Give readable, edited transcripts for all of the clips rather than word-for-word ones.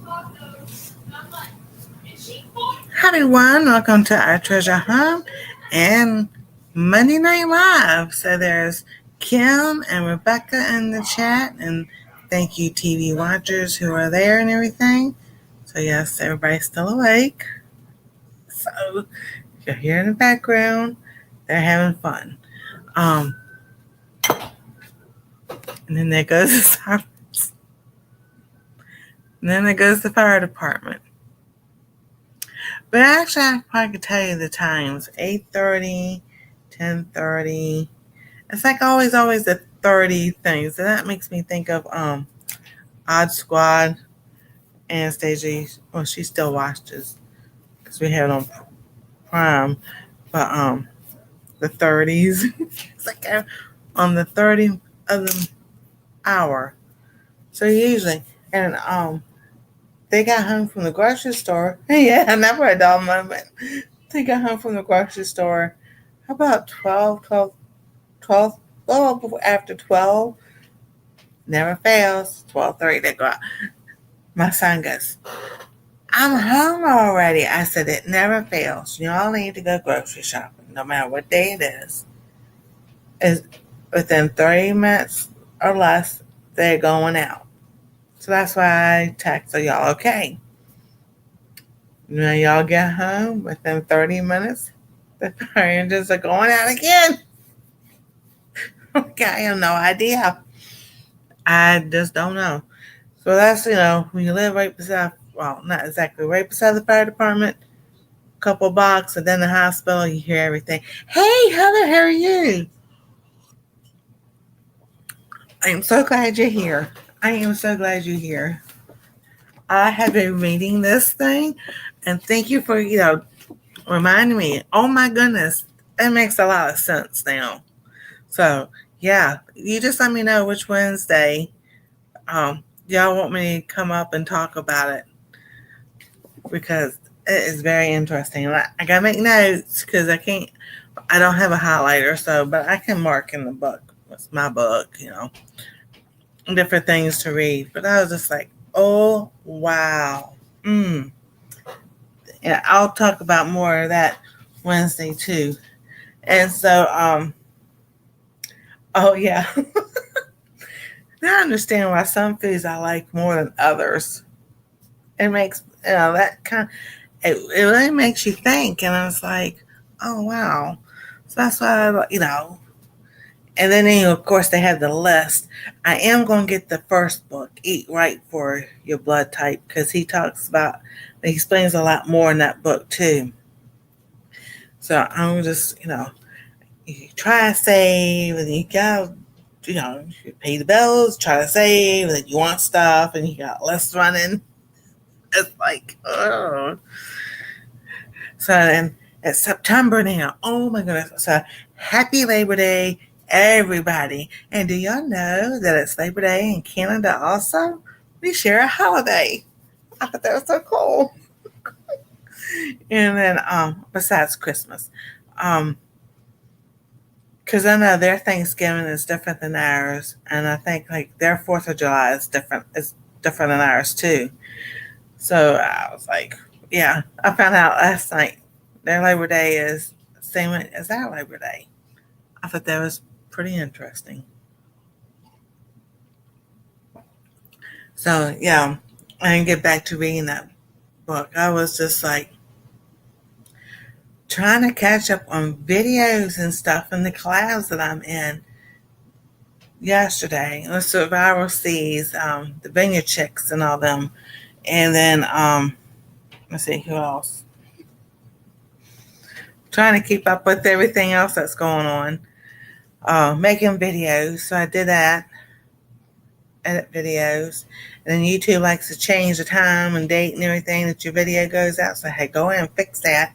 Hi everyone, welcome to our treasure home and Monday Night Live. So there's Kim and Rebecca in the chat, and thank you TV watchers who are there and everything. So yes, everybody's still awake. So you're here in the background, they're having fun. And then there goes the sirens. And then there goes the fire department. But actually, I probably could tell you the times: 8:30, 10:30. It's like always the 30 things. So that makes me think of Odd Squad. Anastsia, well, she still watches because we have it on Prime. But the 30s. It's like on the 30th of the hour. So usually, and they got home from the grocery store. Yeah, never a dull moment. They got home from the grocery store about 12, well, after 12. Never fails. 12:30 they go out. My son goes, I'm home already. I said, it never fails. You all need to go grocery shopping, no matter what day it is. Is within 30 minutes or less, they're going out. So that's why I text, are y'all okay? When y'all get home, within 30 minutes, the Rangers are going out again. Okay, I have no idea. I just don't know. So that's, when you live right beside, well, not exactly right beside the fire department, couple blocks, and then the hospital, you hear everything. Hey, Heather, how are you? I am so glad you're here. I am so glad you're here. I have been reading this thing, and thank you for, reminding me. Oh my goodness, it makes a lot of sense now. So, yeah, you just let me know which Wednesday y'all want me to come up and talk about it, because it is very interesting. I gotta make notes because I don't have a highlighter, but I can mark in the book. It's my book, different things to read. But I was just like, oh, wow. Yeah, I'll talk about more of that Wednesday too. And so, oh yeah. Now I understand why some foods I like more than others. It makes, that it really makes you think. And I was like, oh, wow. So that's why, and then, of course, they have the list. I am going to get the first book, Eat Right for Your Blood Type, because he explains a lot more in that book, too. So I'm just, you try to save, and you got to, you pay the bills, try to save, and you want stuff, and you got lists running. It's like, oh. So then it's September now. Oh my goodness. So happy Labor Day, everybody. And do y'all know that it's Labor Day in Canada also? We share a holiday. I thought that was so cool. And then besides Christmas. Because I know their Thanksgiving is different than ours. And I think like their 4th of July is different than ours too. So I was like, yeah, I found out last night their Labor Day is the same as our Labor Day. I thought that was pretty interesting. So yeah, I didn't get back to reading that book. I was just like trying to catch up on videos and stuff in the class that I'm in yesterday. The Survival Seas, the Vineyard Chicks and all them. And then let's see who else. Trying to keep up with everything else that's going on. Making videos. So I did that. Edit videos. And then YouTube likes to change the time and date and everything that your video goes out. So I had to go in and fix that.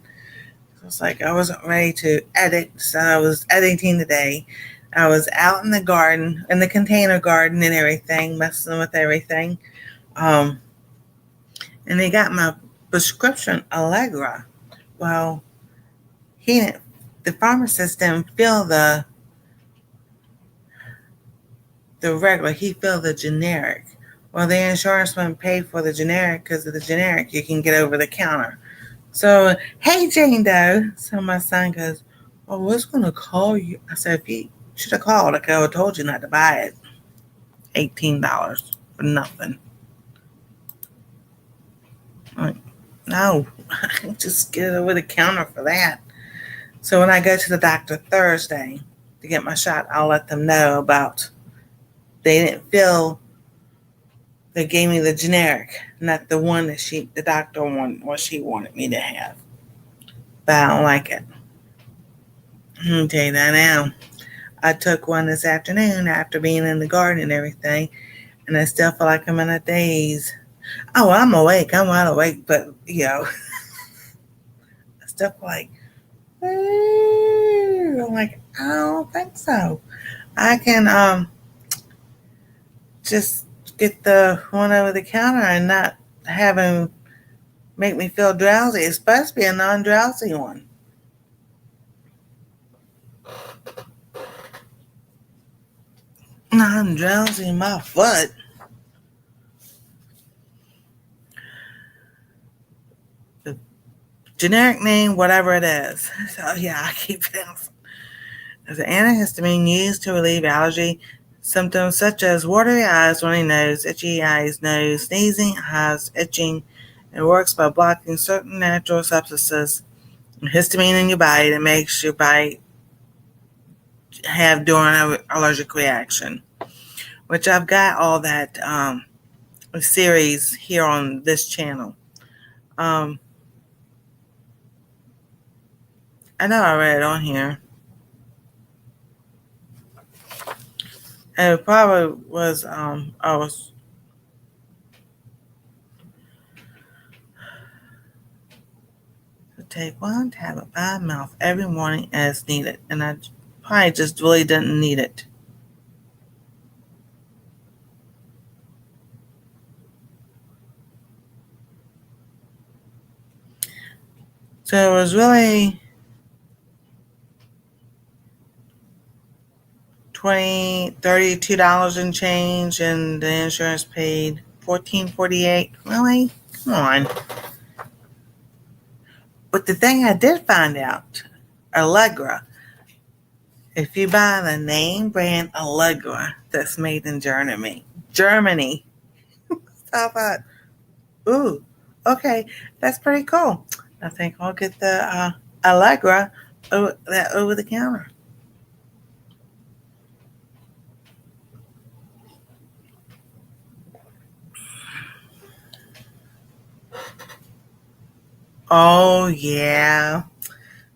So it's like I wasn't ready to edit. So I was editing today. I was out in the garden, in the container garden and everything, messing with everything. And they got my prescription Allegra. Well, the pharmacist didn't fill the regular, he filled the generic. Well, the insurance wouldn't pay for the generic because of the generic you can get over the counter. So, hey, Jane Doe. So my son goes, well, what's going to call you? I said, if you should have called, I could have told you not to buy it. $18 for nothing. Like, no, just get it over the counter for that. So when I go to the doctor Thursday to get my shot, I'll let them know about they didn't feel they gave me the generic, not the one that the doctor wanted, what she wanted me to have. But I don't like it. I'll tell you that now. I took one this afternoon after being in the garden and everything, and I still feel like I'm in a daze. Oh, I'm awake. I'm wide awake, but I still feel like, I'm like, I don't think so. I can just get the one over the counter and not have him make me feel drowsy. It's supposed to be a non-drowsy one. I'm drowsy in my foot. The generic name, whatever it is. So yeah, I keep bouncing. As an antihistamine used to relieve allergy symptoms such as watery eyes, runny nose, itchy eyes, nose, sneezing, hives, itching. It works by blocking certain natural substances and histamine in your body that makes your body have during an allergic reaction. Which I've got all that series here on this channel. I know I read it on here. And it probably was, I was to take one tablet by mouth every morning as needed. And I probably just really didn't need it. So it was really $32 and change, and the insurance paid $14.48. Really? Come on. But the thing I did find out, Allegra, if you buy the name brand Allegra, that's made in Germany. So I thought, ooh, okay, that's pretty cool. I think I'll get the Allegra that over the counter. Oh yeah,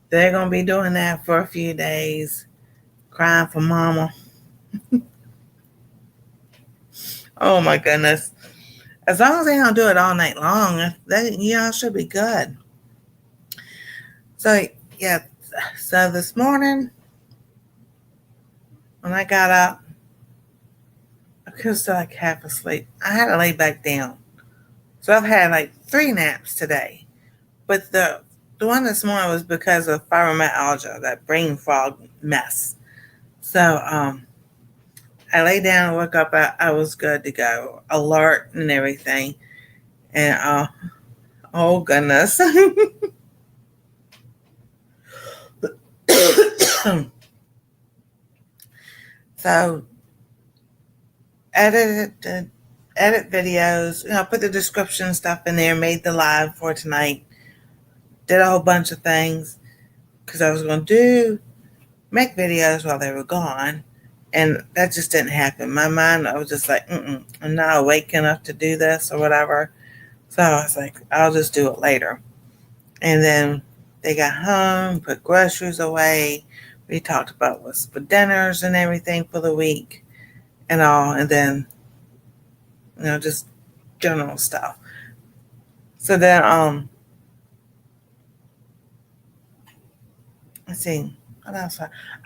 they're gonna be doing that for a few days, crying for mama. Oh my goodness. As long as they don't do it all night long, y'all should be good. So yeah, so this morning when I got up, I was still like half asleep. I had to lay back down. So I've had like 3 naps today. But the one this morning was because of fibromyalgia, that brain fog mess. So I lay down and woke up. I was good to go, alert and everything. And oh goodness. So edit videos, put the description stuff in there, made the live for tonight, did a whole bunch of things because I was going to make videos while they were gone, and that just didn't happen. My mind, I was just like, I'm not awake enough to do this or whatever. So I was like, I'll just do it later. And then they got home, put groceries away. We talked about what's for dinners and everything for the week and all. And then, just general stuff. So then, let's see, what else?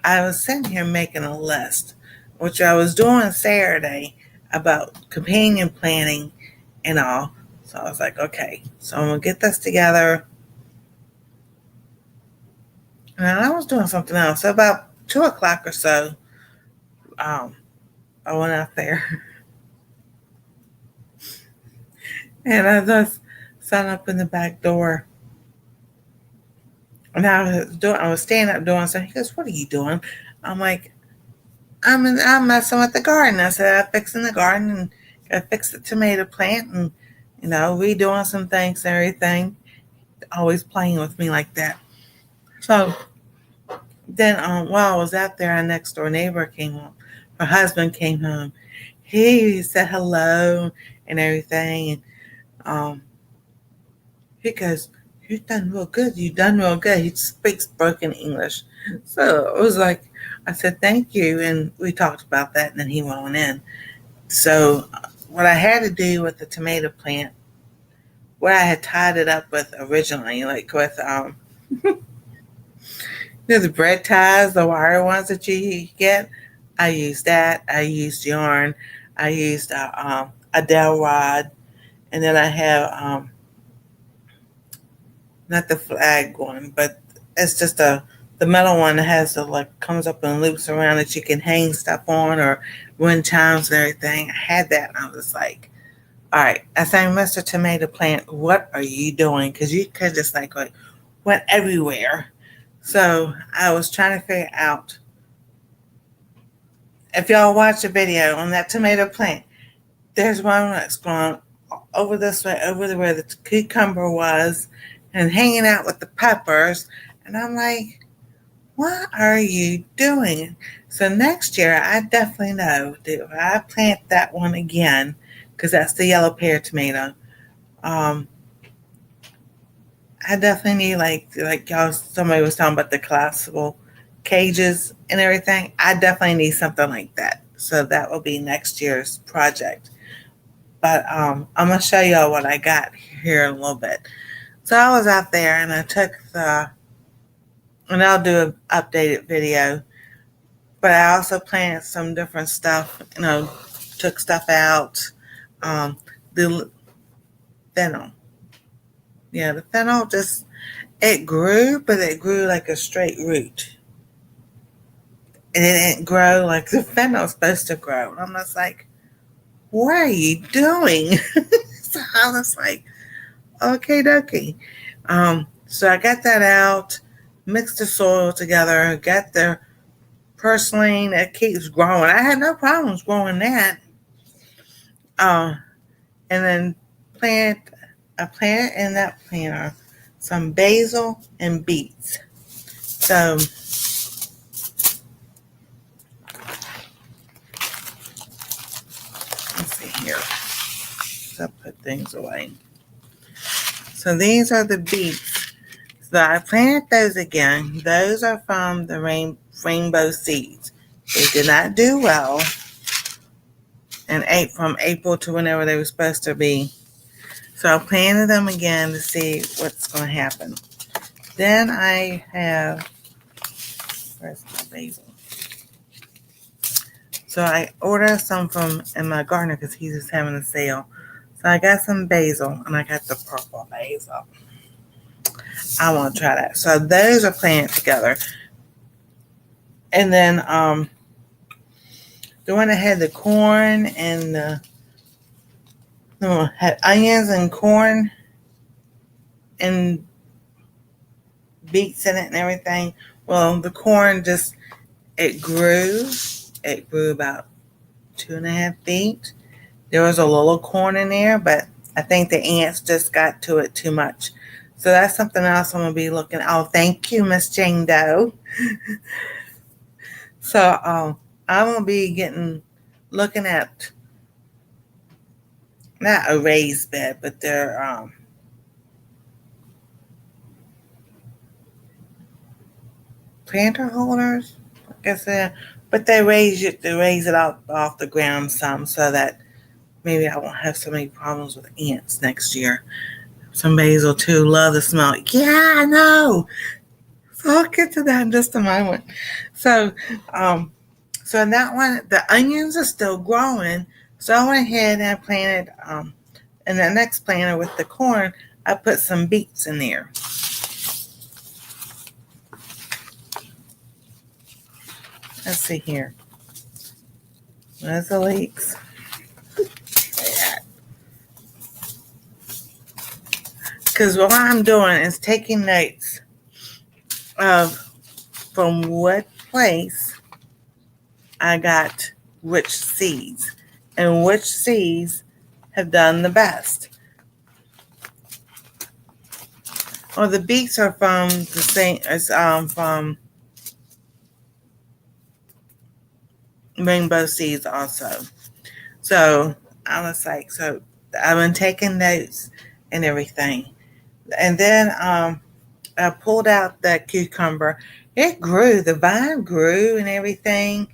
I was sitting here making a list, which I was doing Saturday about companion planning and all. So I was like, okay, so I'm going to get this together. And I was doing something else. So about 2 o'clock or so, I went out there. And I just sat up in the back door. And I was standing up doing something. He goes, "What are you doing?" I'm like, I'm messing with the garden. I said, I'm fixing the garden and I fixed the tomato plant and, redoing some things and everything. Always playing with me like that. So then, while I was out there, our next door neighbor came home. Her husband came home. He said hello and everything. And he goes, "You've done real good. You've done real good." He speaks broken English. So it was like, I said, "Thank you." And we talked about that. And then he went on in. So what I had to do with the tomato plant, what I had tied it up with originally, like with the bread ties, the wire ones that you get, I used that. I used yarn. I used a dowel rod, and then I have not the flag one, but it's just the metal one that has the like comes up and loops around that you can hang stuff on or wind chimes and everything. I had that, and I was like, all right, I sang Mr. Tomato Plant, what are you doing? Because you could just like went everywhere. So I was trying to figure out if y'all watch the video on that tomato plant, there's one that's going over this way, over the where the cucumber was, and hanging out with the peppers. And I'm like, what are you doing? So next year, I definitely know that if I plant that one again, because that's the yellow pear tomato, um, I definitely need like y'all. Somebody was talking about the collapsible cages and everything. I definitely need something like that. So that will be next year's project. But I'm gonna show y'all what I got here in a little bit. So I was out there and I took and I'll do an updated video. But I also planted some different stuff. Took stuff out. The fennel. Yeah, the fennel just it grew, but it grew like a straight root. And it didn't grow like the fennel's supposed to grow. And I'm just like, what are you doing? So I was like, okay, dokie. So I got that out, mixed the soil together, got the purslane that keeps growing. I had no problems growing that. Uh, and then I planted in that planter some basil and beets. So let's see here. So I put things away. So these are the beets. So I planted those again. Those are from the rainbow seeds. They did not do well and ate from April to whenever they were supposed to be. So I planted them again to see what's going to happen. Then I have, where's my basil? So I ordered some from in my gardener because he's just having a sale. So I got some basil and I got the purple basil. I want to try that. So those are planted together. And then the one that had the corn and had onions and corn and beets in it and everything. Well, the corn just it grew. It grew about 2.5 feet. There was a little corn in there, but I think the ants just got to it too much. So that's something else I'm gonna be looking. Oh, thank you, Miss Jane Doe. So I'm gonna be looking at not a raised bed, but they're planter holders, like I said. But they raise it off the ground some, so that maybe I won't have so many problems with ants next year. Some basil too. Love the smell. Yeah, I know. So I'll get to that in just a moment. So, so in that one, the onions are still growing. So I went ahead and I planted, in the next planter with the corn, I put some beets in there. Let's see here. There's the leeks. because what I'm doing is taking notes of from what place I got which seeds and which seeds have done the best. Well, the beets are from the same as from rainbow seeds also. So I was like, so I've been taking notes and everything. And then I pulled out that cucumber. It grew. The vine grew and everything.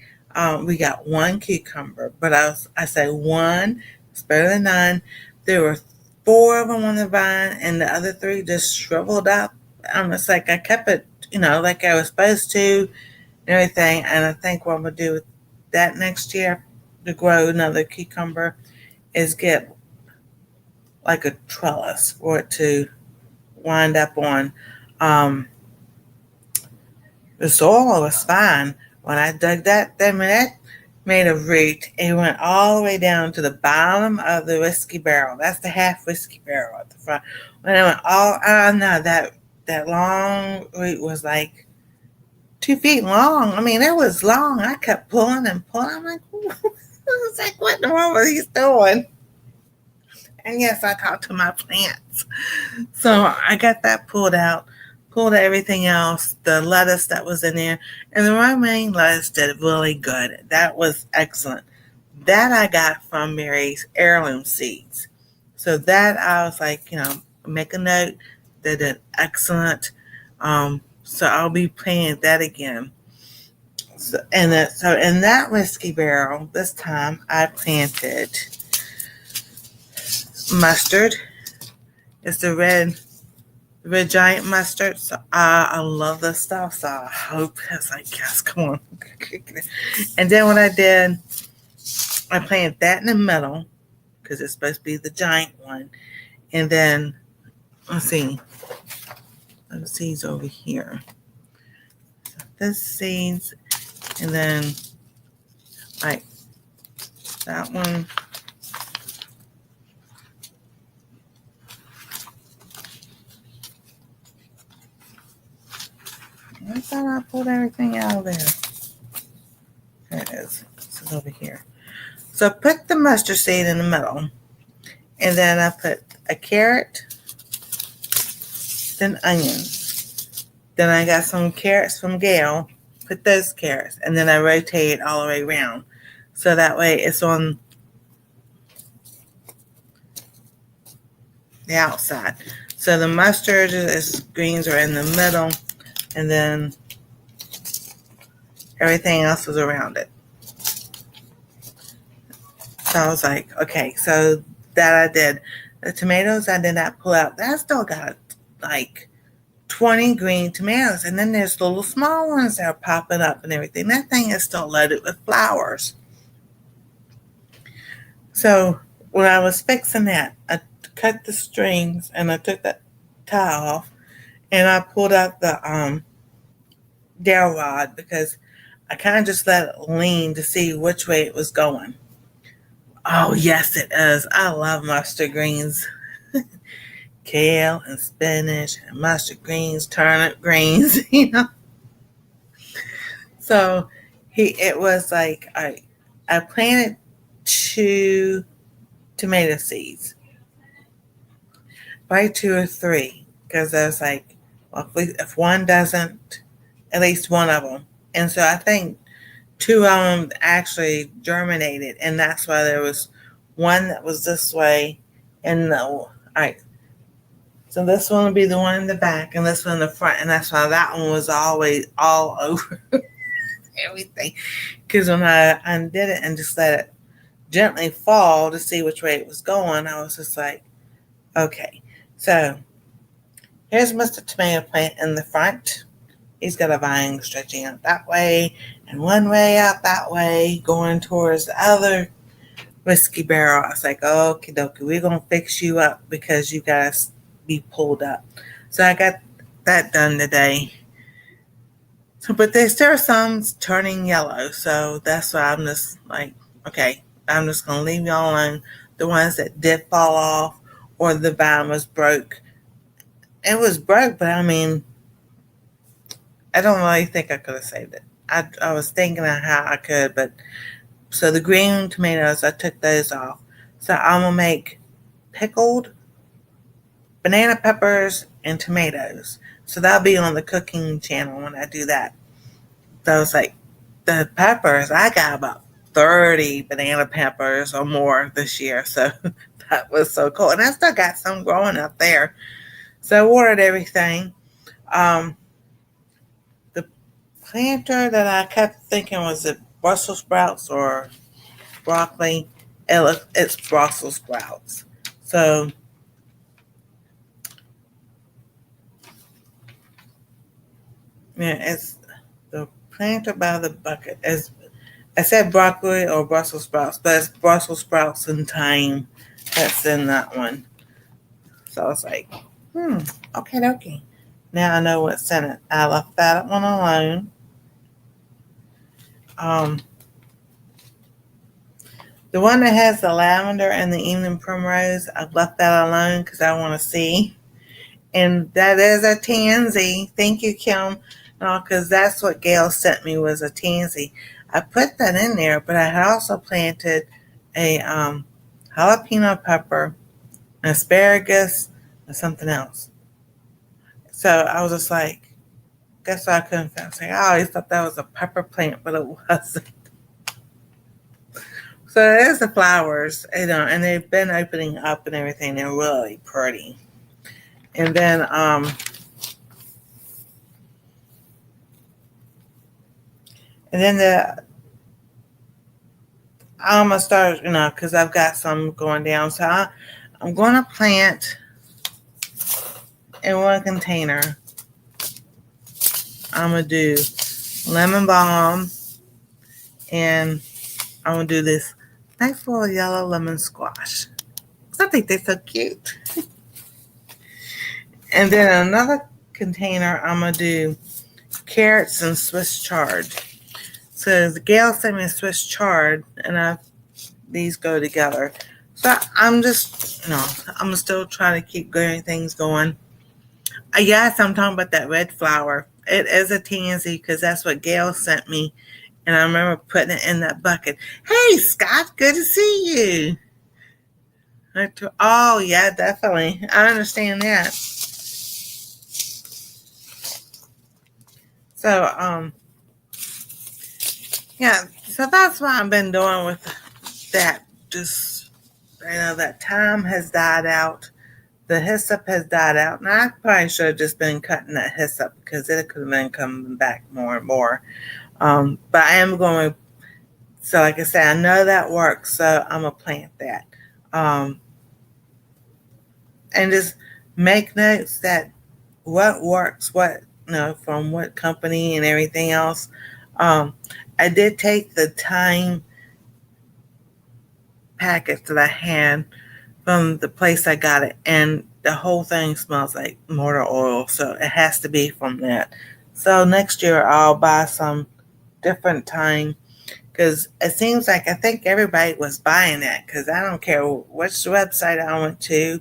We got one cucumber, but I say one. It's better than none. There were 4 of them on the vine, and the other 3 just shriveled up. It's like I kept it, like I was supposed to, and everything. And I think what I'm gonna do with that next year to grow another cucumber is get like a trellis for it to wind up on. The soil was fine. When I dug that made a root. It went all the way down to the bottom of the whiskey barrel. That's the half whiskey barrel at the front. When it went no, that long root was like 2 feet long. I mean, it was long. I kept pulling and pulling. I'm like, I was like, what in the world was he doing? And yes, I talked to my plants. So I got that pulled out, pulled everything else, the lettuce that was in there, and the romaine lettuce did really good. That was excellent. That I got from Mary's heirloom seeds. So that I was like, make a note. They did excellent. So I'll be planting that again. So in that whiskey barrel, this time I planted mustard. It's the red giant mustard. So I love this stuff. So I hope it's like, yes, come on. And then what I did, I planted that in the middle because it's supposed to be the giant one. And then let's see, the seeds over here. So this seeds, and then like that one. I thought I pulled everything out of there. There it is. It's over here. So I put the mustard seed in the middle. And then I put a carrot, then onions. Then I got some carrots from Gail. Put those carrots. And then I rotate it all the way around. So that way it's on the outside. So the mustard greens are in the middle. And then everything else was around it. So I was like, okay, so that I did. The tomatoes I did not pull out. I still got like 20 green tomatoes. And then there's little small ones that are popping up and everything. That thing is still loaded with flowers. So when I was fixing that, I cut the strings and I took that tie off. And I pulled out the dowel rod because I kind of just let it lean to see which way it was going. Oh, yes, it is. I love mustard greens. Kale and spinach and mustard greens, turnip greens, So it was like I planted 2 tomato seeds. Probably 2 or 3. Because I was like, well, if one doesn't, at least one of them. And so I think 2 of them actually germinated. And that's why there was one that was this way. And all right. So this one will be the one in the back and this one in the front. And that's why that one was always all over everything. Because when I undid it and just let it gently fall to see which way it was going, I was just like, okay. So here's Mr. Tomato Plant in the front. He's got a vine stretching out that way and one way out that way going towards the other whiskey barrel. I was like, okie dokie, we're going to fix you up because you guys be pulled up. So I got that done today. So, but there's still some turning yellow. So that's why I'm just like, okay, I'm just going to leave y'all alone. The ones that did fall off or the vine was broke, it was broke, but I mean, I don't really think I could have saved it. I was thinking of how I could, but so the green tomatoes, I took those off. So I'm gonna make pickled banana peppers and tomatoes. So that'll be on the cooking channel when I do that. So I was like, the peppers, I got about 30 banana peppers or more this year. So that was so cool. And I still got some growing up there. So I watered everything. Um, the planter that I kept thinking was it Brussels sprouts or broccoli. It's Brussels sprouts. So yeah, it's the planter by the bucket. As I said, broccoli or Brussels sprouts, but it's Brussels sprouts and thyme that's in that one. So I was like, okay. Now I know what's in it. I left that one alone. Um, the one that has the lavender and the evening primrose, I've left that alone because I want to see. And that is a tansy. Thank you, Kim. No, because that's what Gail sent me was a tansy. I put that in there, but I had also planted a jalapeno pepper, an asparagus, and something else. So I was just like, guess what I couldn't find. I was like, I always thought that was a pepper plant, but it wasn't. So there's the flowers, and they've been opening up and everything. They're really pretty. And then I'm gonna start, because I've got some going down. So I'm going to plant in one container. I'm gonna do lemon balm, and I'm gonna do this nice little yellow lemon squash. I think they're so cute. And then another container, I'm gonna do carrots and Swiss chard. So the Gail sent me a Swiss chard, and these go together. So I'm just, I'm still trying to keep getting things going. Yes, I'm talking about that red flower. It is a tansy because that's what Gail sent me. And I remember putting it in that bucket. Hey, Scott, good to see you. Oh, yeah, definitely. I understand that. So, yeah, so that's what I've been doing with that. Just, that thyme has died out. The hyssop has died out. And I probably should have just been cutting that hyssop because it could have been coming back more and more. But I am going, so like I said, I know that works, so I'm going to plant that. And just make notes that what works, from what company and everything else. I did take the thyme packet that I had from the place I got it, and the whole thing smells like motor oil, so it has to be from that. So next year I'll buy some different thyme because it seems like I think everybody was buying that because I don't care which website I went to,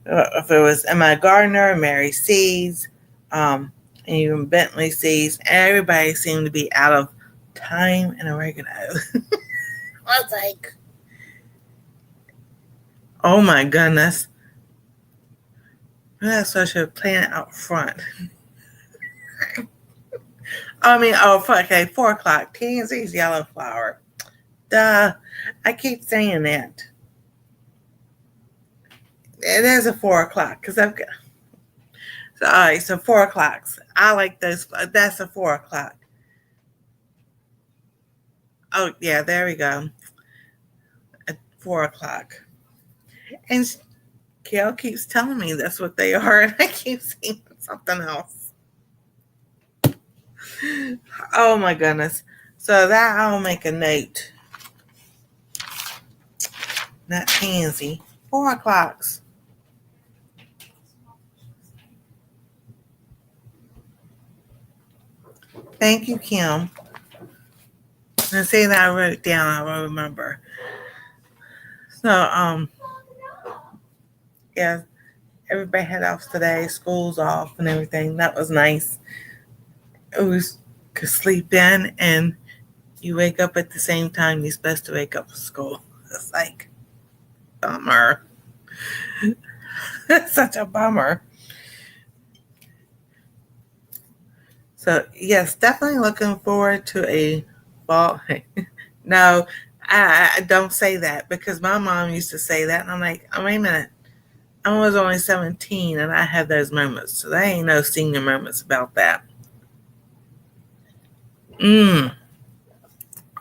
if it was Emma Gardner, Mary Seeds, and even Bentley Seeds, everybody seemed to be out of thyme and oregano. I was like, oh my goodness. That's why I should plant it out front. Okay, 4 o'clock. Tansy's yellow flower. Duh. I keep saying that. It is a 4 o'clock because I've got. So, all right, so 4 o'clocks. I like those. That's a 4 o'clock. Oh, yeah, there we go. At 4 o'clock. And Gail keeps telling me that's what they are, and I keep seeing something else. Oh, my goodness. So that I'll make a note. Not tansy. 4 o'clocks. Thank you, Kim. And say that I wrote it down, I will remember. So, yeah. everybody had off today, school's off and everything. That was nice. It was could sleep in and you wake up at the same time you're supposed to wake up for school. It's like bummer. It's such a bummer. So yes, definitely looking forward to a fall. No, I don't say that because my mom used to say that, and I'm like, oh, wait a minute. I was only 17 and I had those moments. So there ain't no senior moments about that.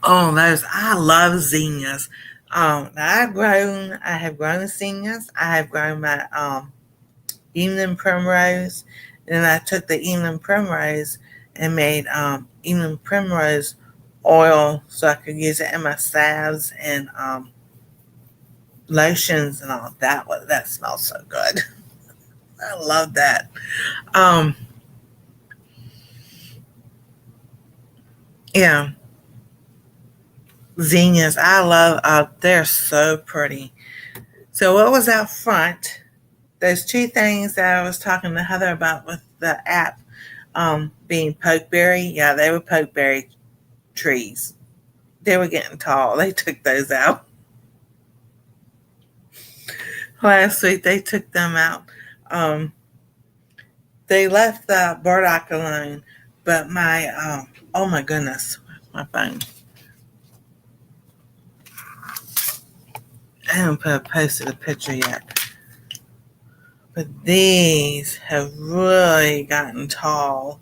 Oh, those, I love zinnias. I have grown zinnias. I have grown my evening primrose. And then I took the evening primrose and made evening primrose oil so I could use it in my salves and lotions and all that. That smells so good. I love that. Um, yeah, zinnias. I love. They're so pretty. So what was out front? Those two things that I was talking to Heather about with the app being pokeberry. Yeah, they were pokeberry trees. They were getting tall. They took those out. Last week they took them out. Um, they left the burdock alone, but oh my goodness, my phone. I haven't posted a picture yet. But these have really gotten tall.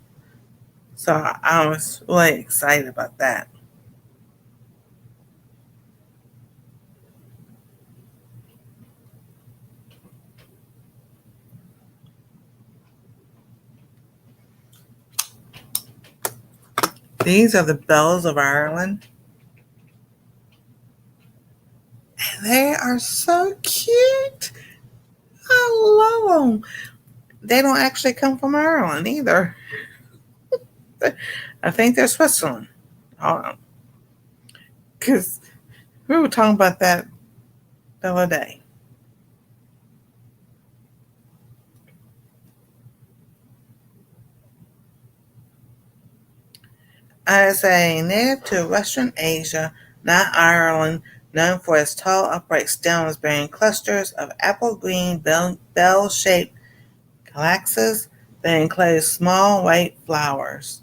So I was really excited about that. These are the bells of Ireland. And they are so cute. I love them. They don't actually come from Ireland either. I think they're Switzerland. Because we were talking about that the other day. As a native to Western Asia, not Ireland, known for its tall upright stems bearing clusters of apple-green bell-shaped calyxes that enclose small white flowers.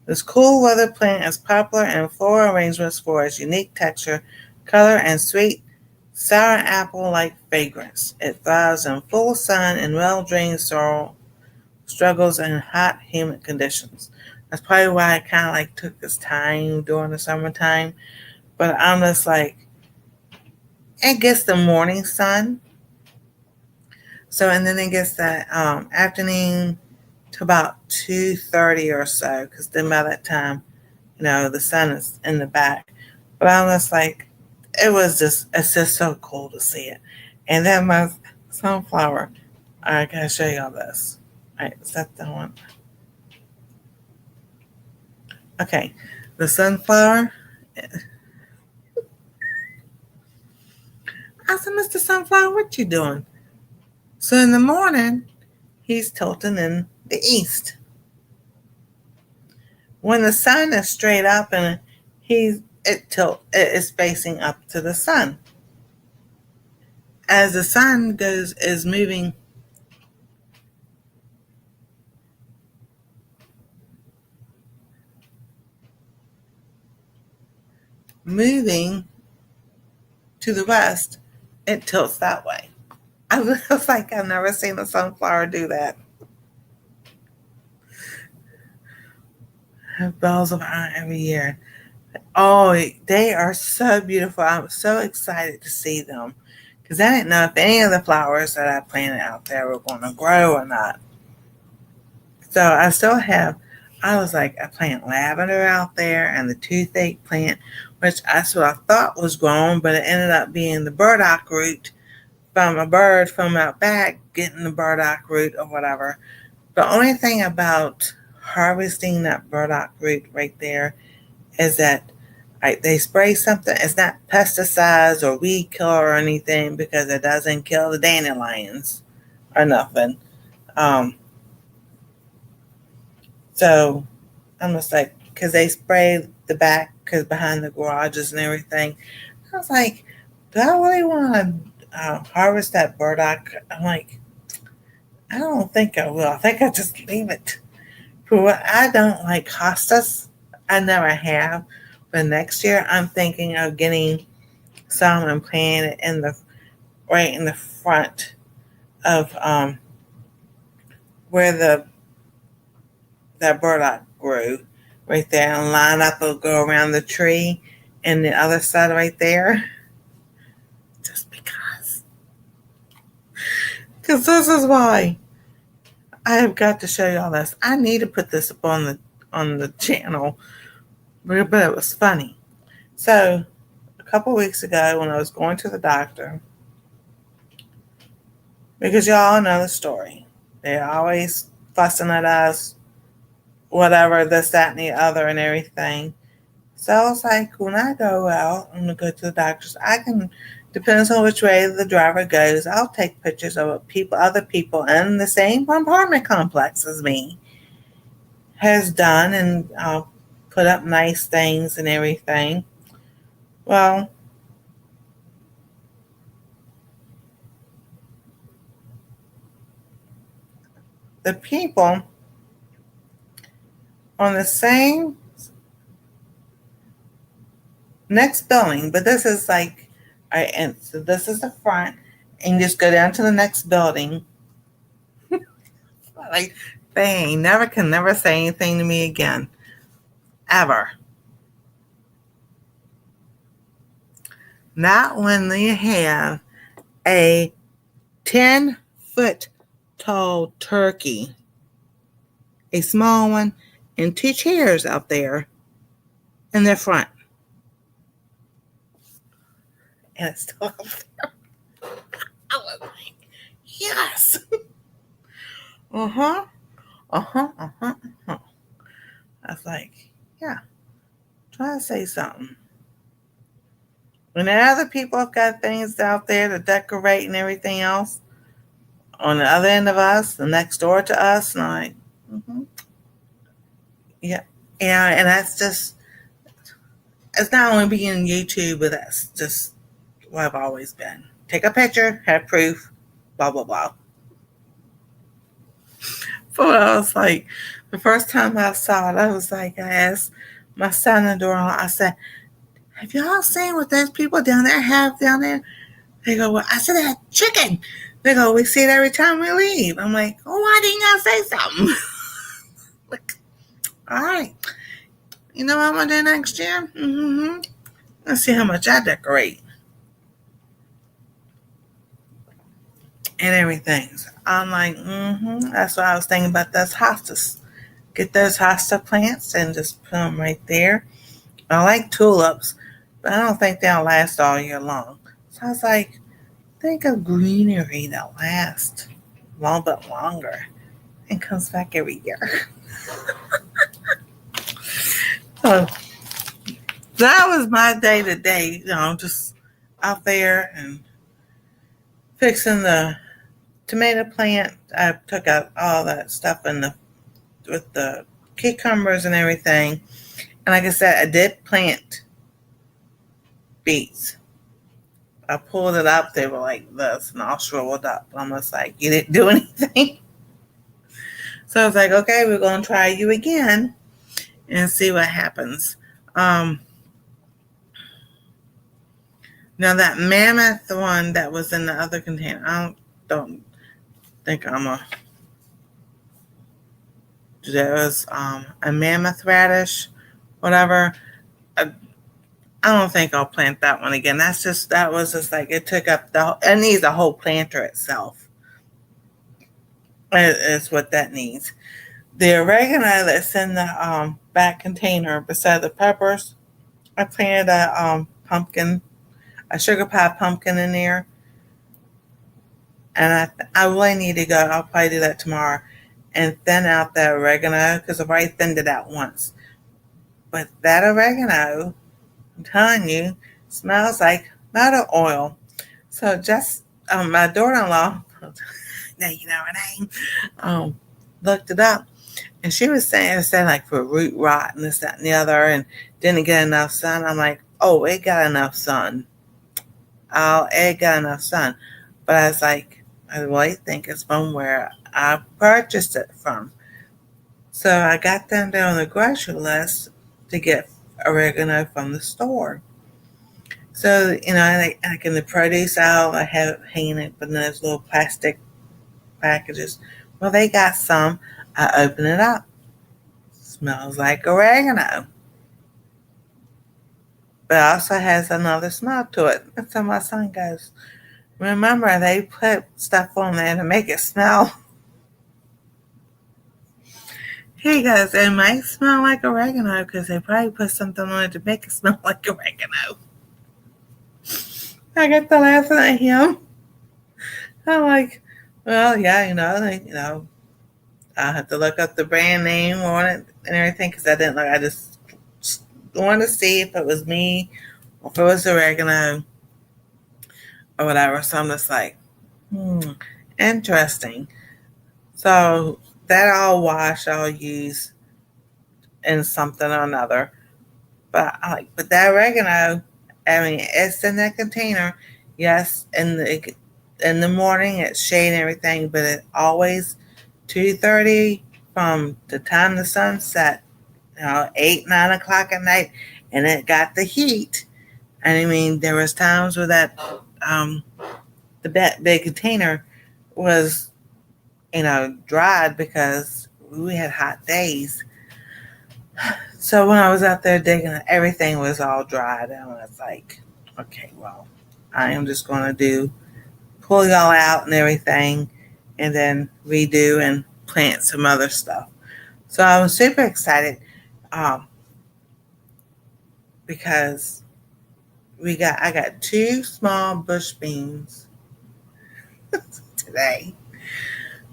This cool weather plant is popular in floral arrangements for its unique texture, color, and sweet, sour apple-like fragrance. It thrives in full sun and well-drained soil, struggles in hot, humid conditions. That's probably why I kind of like took this time during the summertime. But I'm just like, it gets the morning sun. So, and then it gets that afternoon to about 2:30 or so, because then by that time, the sun is in the back. But I'm just like, it's just so cool to see it. And then my sunflower, I gotta show y'all this. All right, is that the one? Okay, the sunflower. I said, Mr. Sunflower, what you doing? So in the morning, he's tilting in the east. When the sun is straight up and it is facing up to the sun. As the sun is moving to the west, it tilts that way. I was like, I've never seen a sunflower do that. I have bells of iron every year. Oh, they are so beautiful. I'm so excited to see them because I didn't know if any of the flowers that I planted out there were going to grow or not. So I was like, I plant lavender out there and the toothache plant, which that's what I thought was growing, but it ended up being the burdock root from a bird from out back getting the burdock root or whatever. The only thing about harvesting that burdock root right there is that they spray something. It's not pesticides or weed killer or anything because it doesn't kill the dandelions or nothing. So I'm just like, because they sprayed the back, because behind the garages and everything. I was like, do I really want to harvest that burdock? I'm like, I don't think I will. I think I'll just leave it. For what I don't like hostas. I never have. But next year, I'm thinking of getting some and planting it right in the front of where that burdock grew, right there, and line up and go around the tree, and the other side right there. Just because this is why I have got to show y'all this. I need to put this up on the channel, but it was funny. So a couple weeks ago, when I was going to the doctor, because y'all know the story, they're always fussing at us, whatever, this, that, and the other, and everything. So I was like, when I go out, I'm going to go to the doctor's, I can, depends on which way the driver goes, I'll take pictures of what other people in the same apartment complex as me has done, and I'll put up nice things and everything. Well, the people on the same next building, but this is like, and so this is the front, and you just go down to the next building. Like, they can never say anything to me again, ever. Not when they have a 10-foot tall turkey, a small one, and 2 chairs out there in their front. And it's still up there. I was like, yes. Uh-huh. Uh-huh. Uh-huh. Uh-huh. I was like, yeah, try to say something. When the other people have got things out there to decorate and everything else, on the other end of us, the next door to us, and I'm like, mm-hmm. Yeah. Yeah, and that's just, it's not only being YouTube, but that's just what I've always been. Take a picture, have proof, blah, blah, blah. But I was like, the first time I saw it, I was like, I asked my son-in-law, I said, have y'all seen what those people down there have down there? They go, well, I said, they had chicken. They go, we see it every time we leave. I'm like, oh, why didn't y'all say something? Like, all right. You know what I'm going to do next year? Mm-hmm. Let's see how much I decorate. And everything. So I'm like, mm-hmm. That's what I was thinking about those hostas. Get those hosta plants and just put them right there. I like tulips, but I don't think they'll last all year long. So I was like, think of greenery that lasts a little bit longer and comes back every year. So that was my day to day, just out there and fixing the tomato plant. I took out all that stuff with the cucumbers and everything. And like I said, I did plant beets. I pulled it up, they were like this, and all shriveled up. I'm just like, you didn't do anything. So I was like, okay, we're going to try you again and see what happens. Now that mammoth one that was in the other container, I don't think that was a mammoth radish, whatever. I don't think I'll plant that one again. That was just like, it took up it needs a whole planter itself. It's what that needs. The oregano that's in the back container beside the peppers, I planted a sugar pie pumpkin in there. And I really need to go. I'll probably do that tomorrow and thin out that oregano, because I've already thinned it out once. But that oregano, I'm telling you, smells like motor oil. So just my daughter-in-law, now you know her name. Looked it up, and she was saying like for root rot and this, that, and the other, and didn't get enough sun. I'm like, oh, it got enough sun. Oh, it got enough sun. But I was like, I really think it's from where I purchased it from. So I got them down on the grocery list to get oregano from the store. So, like in the produce aisle, I have it hanging up in those little plastic packages. Well, they got some. I open it up. Smells like oregano. But it also has another smell to it. And so my son goes, remember, they put stuff on there to make it smell. He goes, it might smell like oregano because they probably put something on it to make it smell like oregano. I get to laughing at him. I'm like, well, yeah, I have to look up the brand name on it and everything because I didn't look. I just wanted to see if it was me or if it was oregano or whatever. So I'm just like, interesting. So that I'll wash, I'll use in something or another. But that oregano, I mean, it's in that container. Yes, in the morning it's shade and everything, but it always 2:30 from the time the sun set, 8-9 o'clock at night, and it got the heat. And I mean, there was times where that the big container was dried because we had hot days. So when I was out there digging, everything was all dried, and I was like, okay, well, I am just going to pull y'all out and everything, and then redo and plant some other stuff. So I was super excited because I got 2 small bush beans today.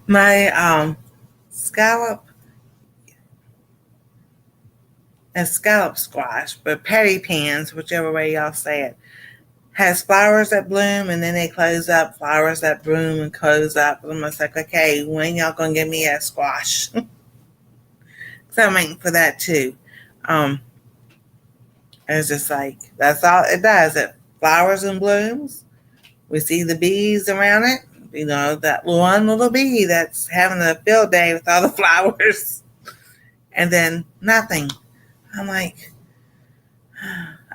My scallop squash, but patty pans, whichever way y'all say it, has flowers that bloom and then they close up, flowers that bloom and close up. And I'm just like, okay, when y'all gonna give me a squash? So I'm waiting for that too. It's just like, that's all it does. It flowers and blooms. We see the bees around it. That one little bee that's having a field day with all the flowers. And then nothing. I'm like,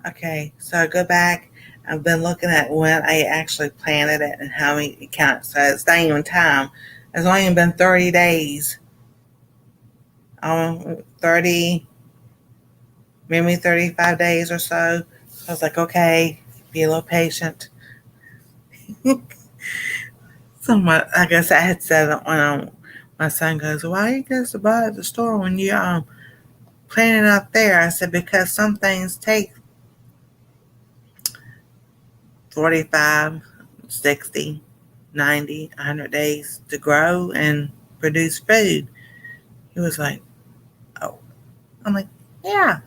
okay. So I go back. I've been looking at when I actually planted it and how many it counts. So it's not even time. It's only been 30 days. 30, maybe 35 days or so. So I was like, okay, be a little patient. So I guess I had said it when my son goes, why you go to buy at the store when you planting out there? I said, because some things take 45, 60, 90, 100 days to grow and produce food. He was like, oh. I'm like, yeah.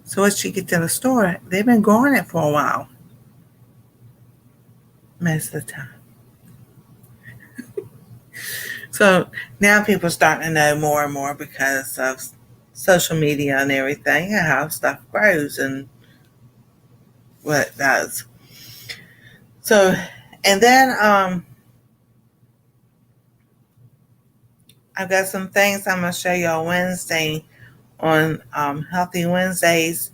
So once you get to the store, they've been growing it for a while. Most of the time. So now people are starting to know more and more because of social media and everything and how stuff grows and what it does. So, and then I've got some things I'm going to show you on Wednesday on Healthy Wednesdays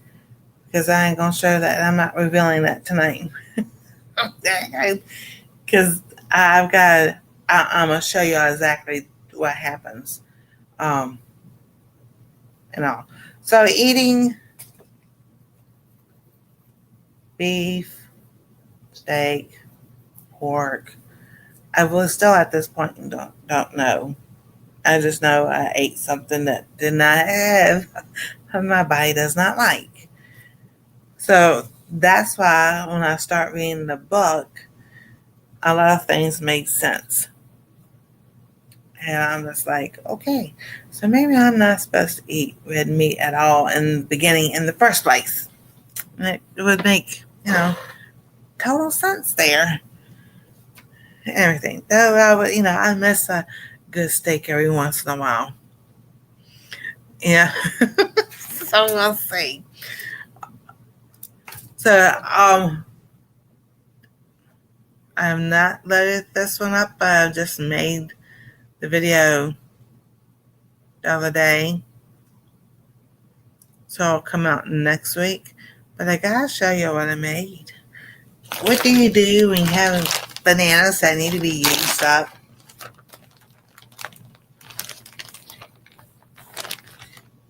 because I ain't going to show that. I'm not revealing that tonight. Because I'm going to show you exactly what happens. And all. So eating beef, steak, pork. I will still at this point don't know. I just know I ate something that did not have my body does not like. So that's why when I start reading the book, a lot of things make sense. And I'm just like, okay, so maybe I'm not supposed to eat red meat at all in the beginning in the first place. And it would make, total sense there. everything. Though, I miss a good steak every once in a while. Yeah. So we'll see. So, I have not loaded this one up, but I just made the video the other day. So it'll come out next week. But I gotta show you what I made. What do you do when you have bananas that need to be used up?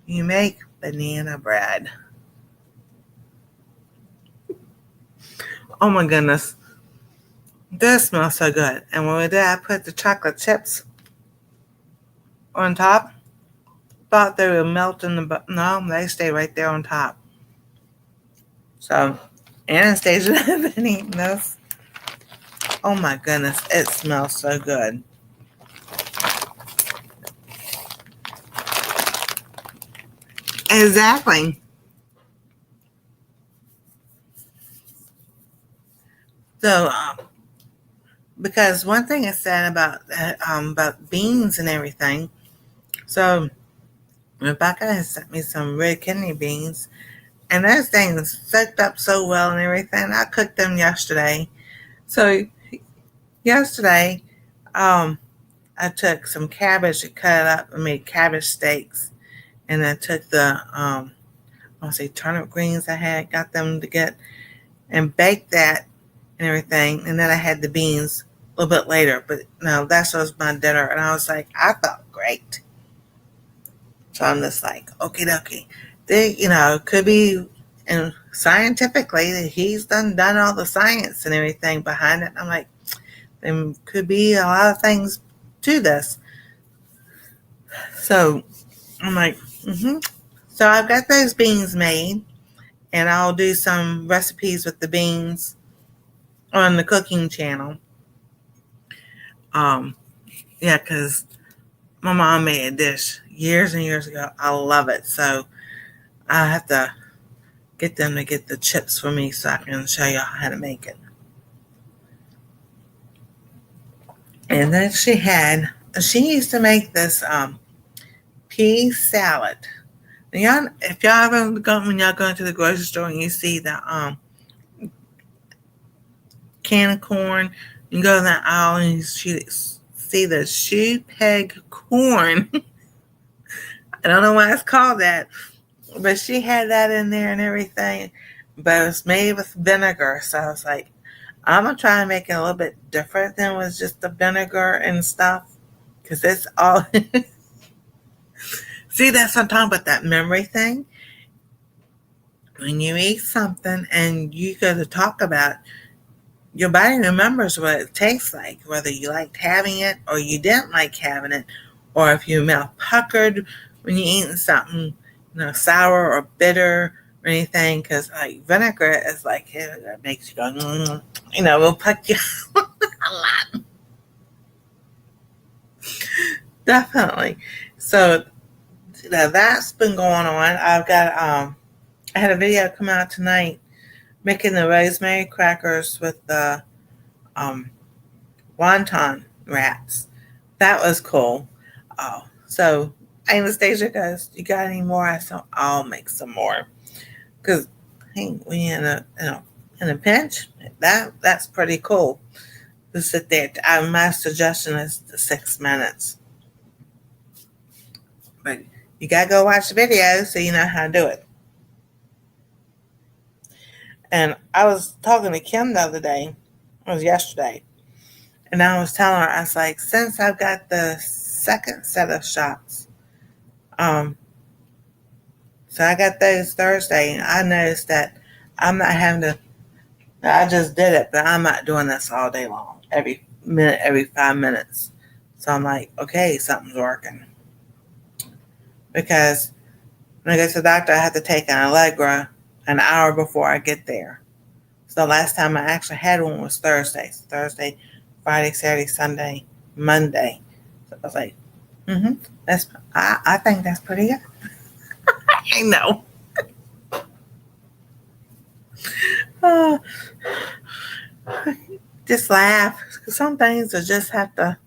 You make banana bread. Oh my goodness. This smells so good. And when we did, I put the chocolate chips on top. Thought they would melt in the no, they stay right there on top. So Anastasia has been eating this. Oh my goodness, it smells so good. Exactly. So, because one thing is said about beans and everything. So Rebecca has sent me some red kidney beans, and those things soaked up so well and everything. I cooked them yesterday. So yesterday, I took some cabbage and cut it up and made cabbage steaks, and I took the turnip greens I had, got them to get and baked that and everything, and then I had the beans a little bit later. But no, that was my dinner, and I was like, I felt great. So I'm just like, okie dokie. They, could be, and scientifically, he's done all the science and everything behind it. I'm like, there could be a lot of things to this. So I'm like, So I've got those beans made, and I'll do some recipes with the beans on the cooking channel. Yeah, because my mom made a dish years and years ago. I love it. So I have to get them to get the chips for me so I can show y'all how to make it. And then she used to make this pea salad. Y'all, if y'all ever go, when y'all go into the grocery store and you see the can of corn, you go to that aisle and you see the shoe peg corn. I don't know why it's called that, but she had that in there and everything, but it was made with vinegar. So I was like, I'm going to try and make it a little bit different than was just the vinegar and stuff, because it's all... See, that's what I'm talking about, that memory thing. When you eat something and you go to talk about, your body remembers what it tastes like, whether you liked having it or you didn't like having it, or if your mouth puckered when you're eating something, sour or bitter or anything, because like vinegar is like, it makes you go, will puck you a lot. Definitely. So that's been going on. I've got I had a video come out tonight making the rosemary crackers with the wonton wraps. That was cool. Oh, so Anastasia goes, "You got any more?" I said, "I'll make some more." Because hey, when you're in a pinch, that's pretty cool to sit there. My suggestion is the 6 minutes. But you gotta go watch the video so you know how to do it. And I was talking to Kim the other day, it was yesterday, and I was telling her, I was like, since I've got the second set of shots, so I got those Thursday, and I noticed that I'm not having to, I just did it, but I'm not doing this all day long, every minute, every 5 minutes. So I'm like, okay, something's working. Because when I go to the doctor, I have to take an Allegra an hour before I get there. So the last time I actually had one was Thursday. So Thursday, Friday, Saturday, Sunday, Monday. So I was like, I think that's pretty good. I know. just laugh. Some things I just have to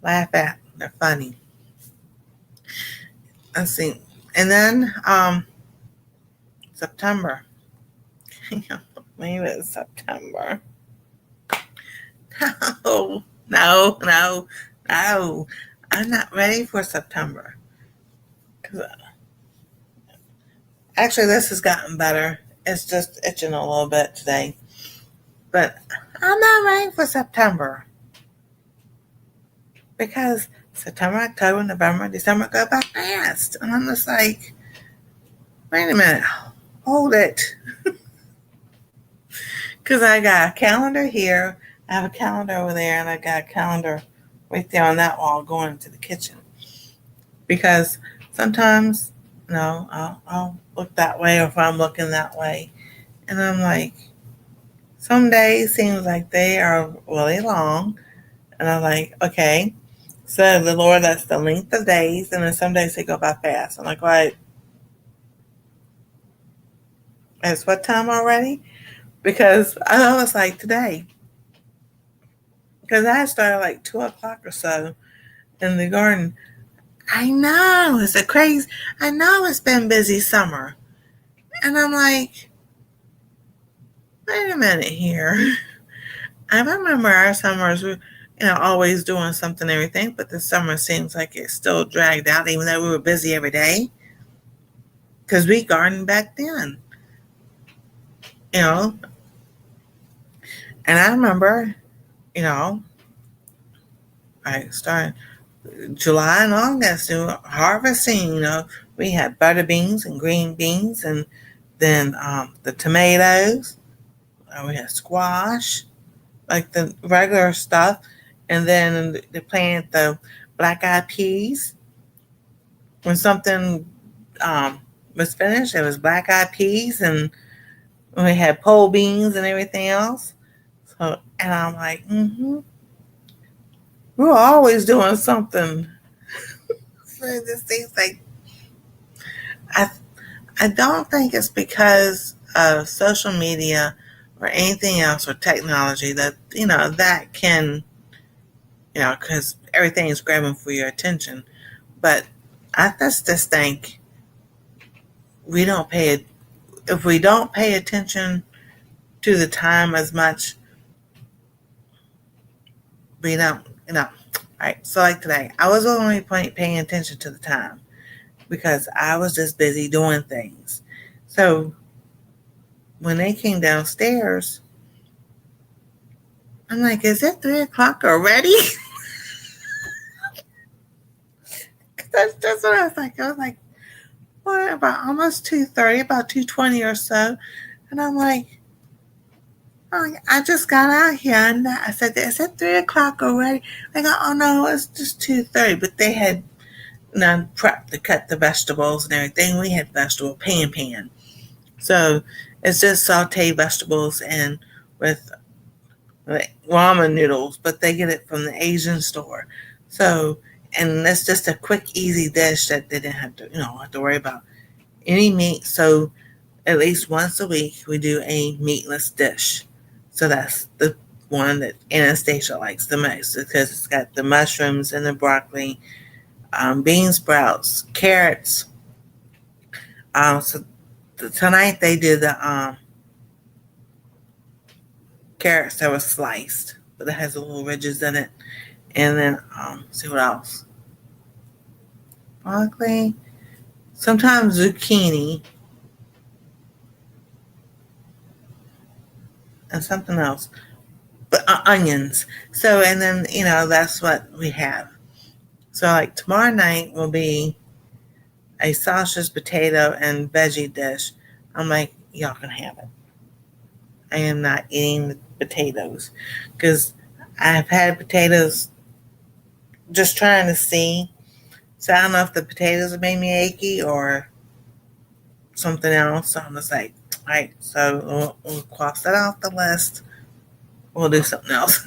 laugh at. They're funny. Let's see. And then September. Maybe it's September. No. I'm not ready for September. Actually, this has gotten better. It's just itching a little bit today. But I'm not ready for September. Because September, October, November, December go by fast. And I'm just like, wait a minute. Hold it. Because I got a calendar here. I have a calendar over there. And I got a calendar right there on that wall going into the kitchen. Because sometimes, I'll look that way, or if I'm looking that way. And I'm like, some days seems like they are really long. And I'm like, okay. So the Lord, that's the length of days. And then some days they go by fast. I'm like, right. It's what time already? Because I was like, today. Because I started like 2 o'clock or so in the garden. I know. It's a crazy. I know it's been busy summer. And I'm like, wait a minute here. I remember our summers were, always doing something and everything, but the summer seems like it's still dragged out, even though we were busy every day. Because we gardened back then. And I remember, I started July and August harvesting, we had butter beans and green beans, and then the tomatoes, we had squash, like the regular stuff, and then they planted the black-eyed peas. When something was finished, it was black-eyed peas, and we had pole beans and everything else. So, and I'm like, we're always doing something. So it just seems like I don't think it's because of social media or anything else or technology that that can because everything is grabbing for your attention. But I just think if we don't pay attention to the time as much, we don't, right? So like today, I was only paying attention to the time because I was just busy doing things. So when they came downstairs, I'm like, is it 3 o'clock already? That's just what I was like. I was like, what, about almost 2:30, about 2:20 or so. And I'm like, I just got out here, and I said, is it 3 o'clock already? They go, oh no, it's just 2:30. But they had prepped to cut the vegetables and everything. We had vegetable pan. So it's just sauteed vegetables and with ramen noodles, but they get it from the Asian store. So, and that's just a quick, easy dish that they didn't have to, have to worry about any meat. So at least once a week, we do a meatless dish. So that's the one that Anastsia likes the most because it's got the mushrooms and the broccoli, bean sprouts, carrots. So tonight they did the carrots that were sliced, but it has little ridges in it. And then, see what else? Broccoli, sometimes zucchini, and something else. But onions. So, and then, that's what we have. So, like tomorrow night will be a sausage, potato, and veggie dish. I'm like, y'all can have it. I am not eating the potatoes because I've had potatoes just trying to see. So I don't know if the potatoes have made me achy or something else. So I'm just like, all right, so we'll cross that off the list. We'll do something else.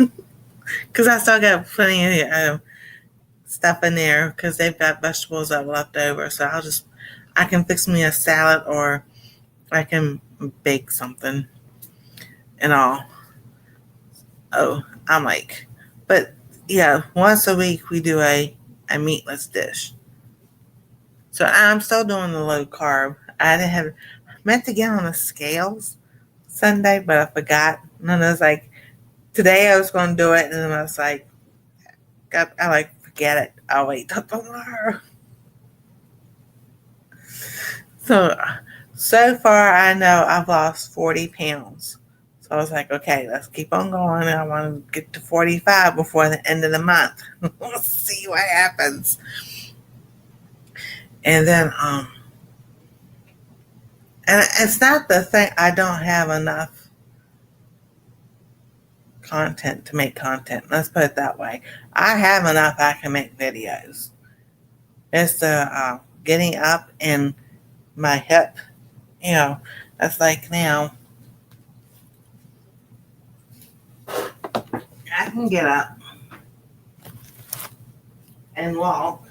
Because I still got plenty of stuff in there because they've got vegetables that are left over. So I can fix me a salad or I can bake something and all. Oh, I'm like, but yeah, once a week we do a meatless dish. So I'm still doing the low carb. I didn't have meant to get on the scales Sunday, but I forgot. And then I was like, today I was going to do it, and then I was like, forget it. I'll wait till tomorrow. So far I know I've lost 40 pounds. So I was like, okay, let's keep on going. I want to get to 45 before the end of the month. We'll see what happens. And then, and it's not the thing, I don't have enough content to make content. Let's put it that way. I have enough I can make videos. It's the getting up and my hip, that's like now I can get up and walk,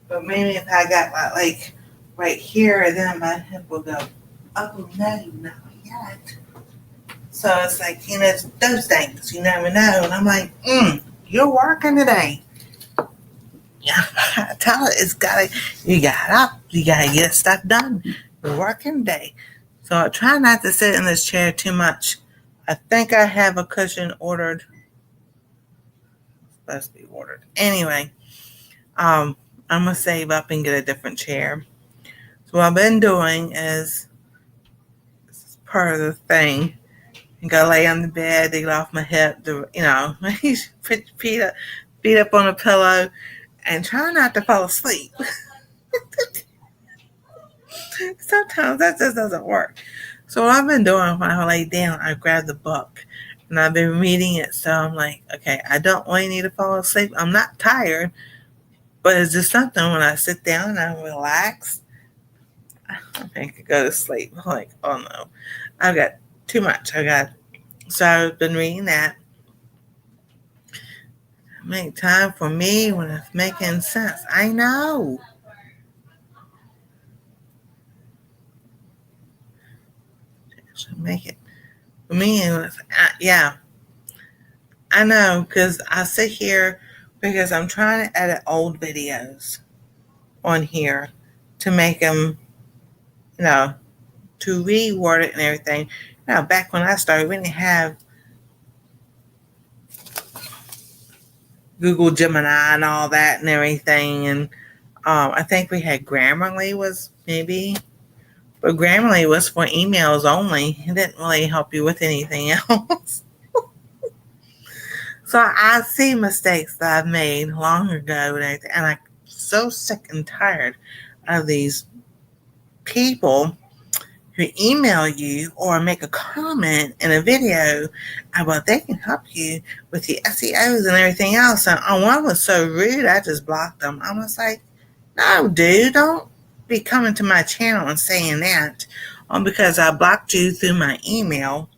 but maybe if I got like right here, then my hip will go, oh no, not yet. So it's like, those things, you never know. And I'm like, you're working today. Yeah, I tell it, you got up, you gotta get stuff done. You're working day. So I try not to sit in this chair too much. I think I have a cushion ordered. Supposed to be ordered. Anyway, I'm gonna save up and get a different chair. So what I've been doing is, this is part of the thing, and go lay on the bed, get off my hip, put your feet up on a pillow, and try not to fall asleep. Sometimes that just doesn't work. So what I've been doing when I lay down, I grab the book, and I've been reading it. So I'm like, okay, I don't really need to fall asleep. I'm not tired, but it's just something when I sit down and I relax, I think I could go to sleep. I'm like, oh no, I've got too much. So I've been reading that. Make time for me when it's making sense. I know. Should make it for me. Yeah, I know, because I sit here because I'm trying to edit old videos on here to make them, to reword it and everything. Back when I started, we didn't have Google Gemini and all that and everything. And I think we had Grammarly was maybe, but Grammarly was for emails only. It didn't really help you with anything else. So I see mistakes that I've made long ago and everything, and I'm so sick and tired of these people who email you or make a comment in a video about they can help you with your SEOs and everything else. And one was so rude, I just blocked them. I was like, no, dude, don't be coming to my channel and saying that because I blocked you through my email.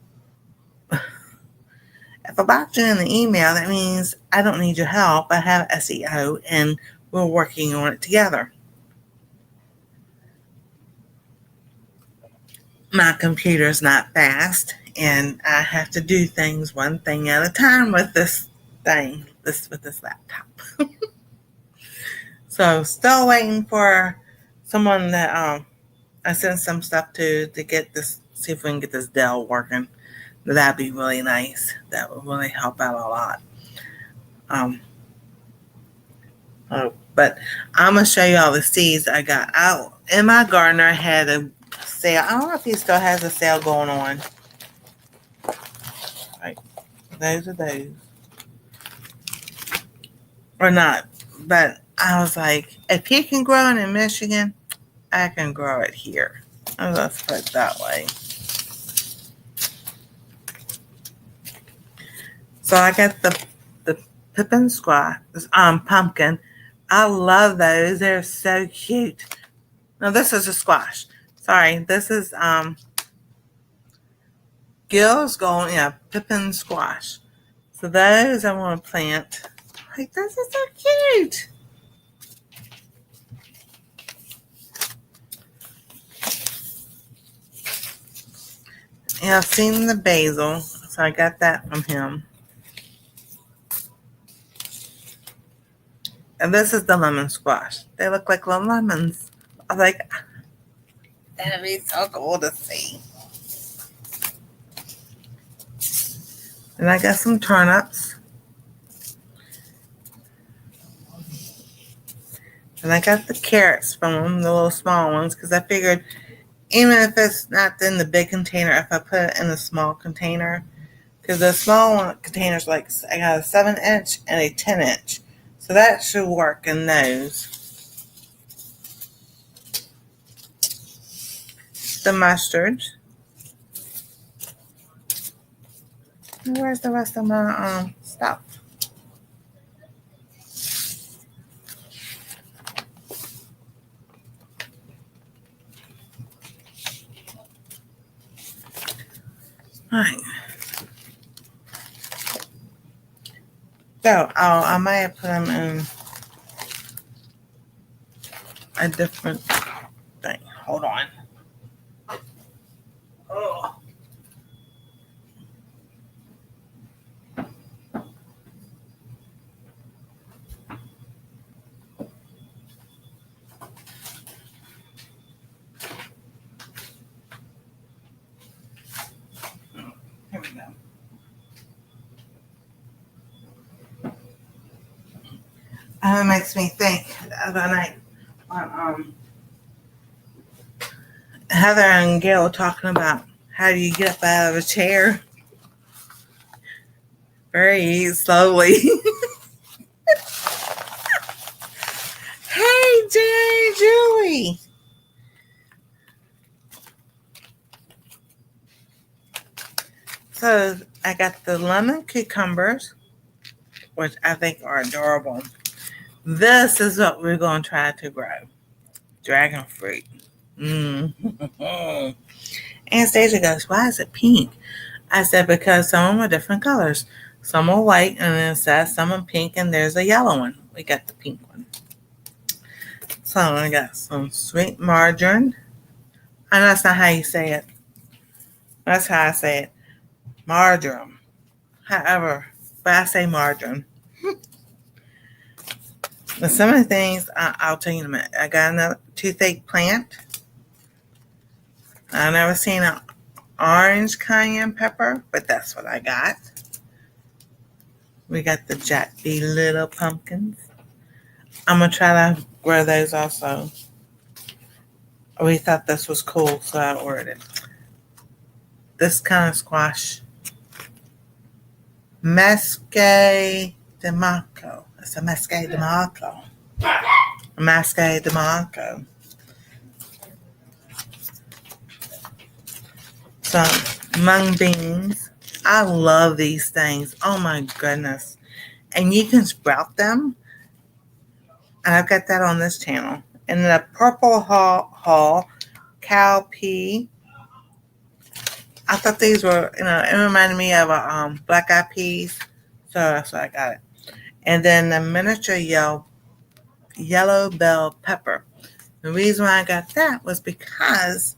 If I blocked you in the email, that means I don't need your help. I have SEO and we're working on it together. My computer's not fast and I have to do things one thing at a time with this laptop. So still waiting for someone that I sent some stuff to get this, see if we can get this Dell working. That'd be really nice. That would really help out a lot. But I'm gonna show you all the seeds I got out. In my gardener had a sale. I don't know if he still has a sale going on. Right, those are those or not. But I was like, if he can grow it in Michigan, I can grow it here. Let's put it that way. So I got the pippin squash, pumpkin. I love those. They're so cute. No, this is a squash. Sorry, this is Gil's going, pippin squash. So those I want to plant. Like, this is so cute. I've seen the basil. So I got that from him. And this is the lemon squash. They look like little lemons. I was like, that'd be so cool to see. And I got some turnips. And I got the carrots from them, the little small ones, because I figured even if it's not in the big container, if I put it in the small container, because the small containers, like I got a 7-inch and a 10-inch. So that should work in those. The mustard. Where's the rest of my stuff? Alright. So, I might have put them in a different thing. Hold on. Oh. Here we go. It makes me think the other night on Heather and Gail talking about how do you get up out of a chair very slowly. Hey, Jay, Julie. So I got the lemon cucumbers, which I think are adorable. This is what we're going to try to grow. Dragon fruit. Anastasia goes, why is it pink? I said, because some of them are different colors. Some are white, and then it says some are pink, and there's a yellow one. We got the pink one. So I got some sweet margarine. And that's not how you say it. That's how I say it. Marjoram. However, but I say margarine. But some of the things, I'll tell you in a minute. I got another toothache plant. I've never seen an orange cayenne pepper, but that's what I got. We got the Jack B. Little pumpkins. I'm going to try to grow those also. We thought this was cool, so I ordered it. This kind of squash. Mesque de Maco. It's a Mesque de Maco. A Mesque de Maco. Some mung beans. I love these things. Oh my goodness. And you can sprout them. And I've got that on this channel. And the purple hull cowpea. I thought these were, it reminded me of black eyed peas. So that's why I got it. And then the miniature yellow bell pepper. The reason why I got that was because,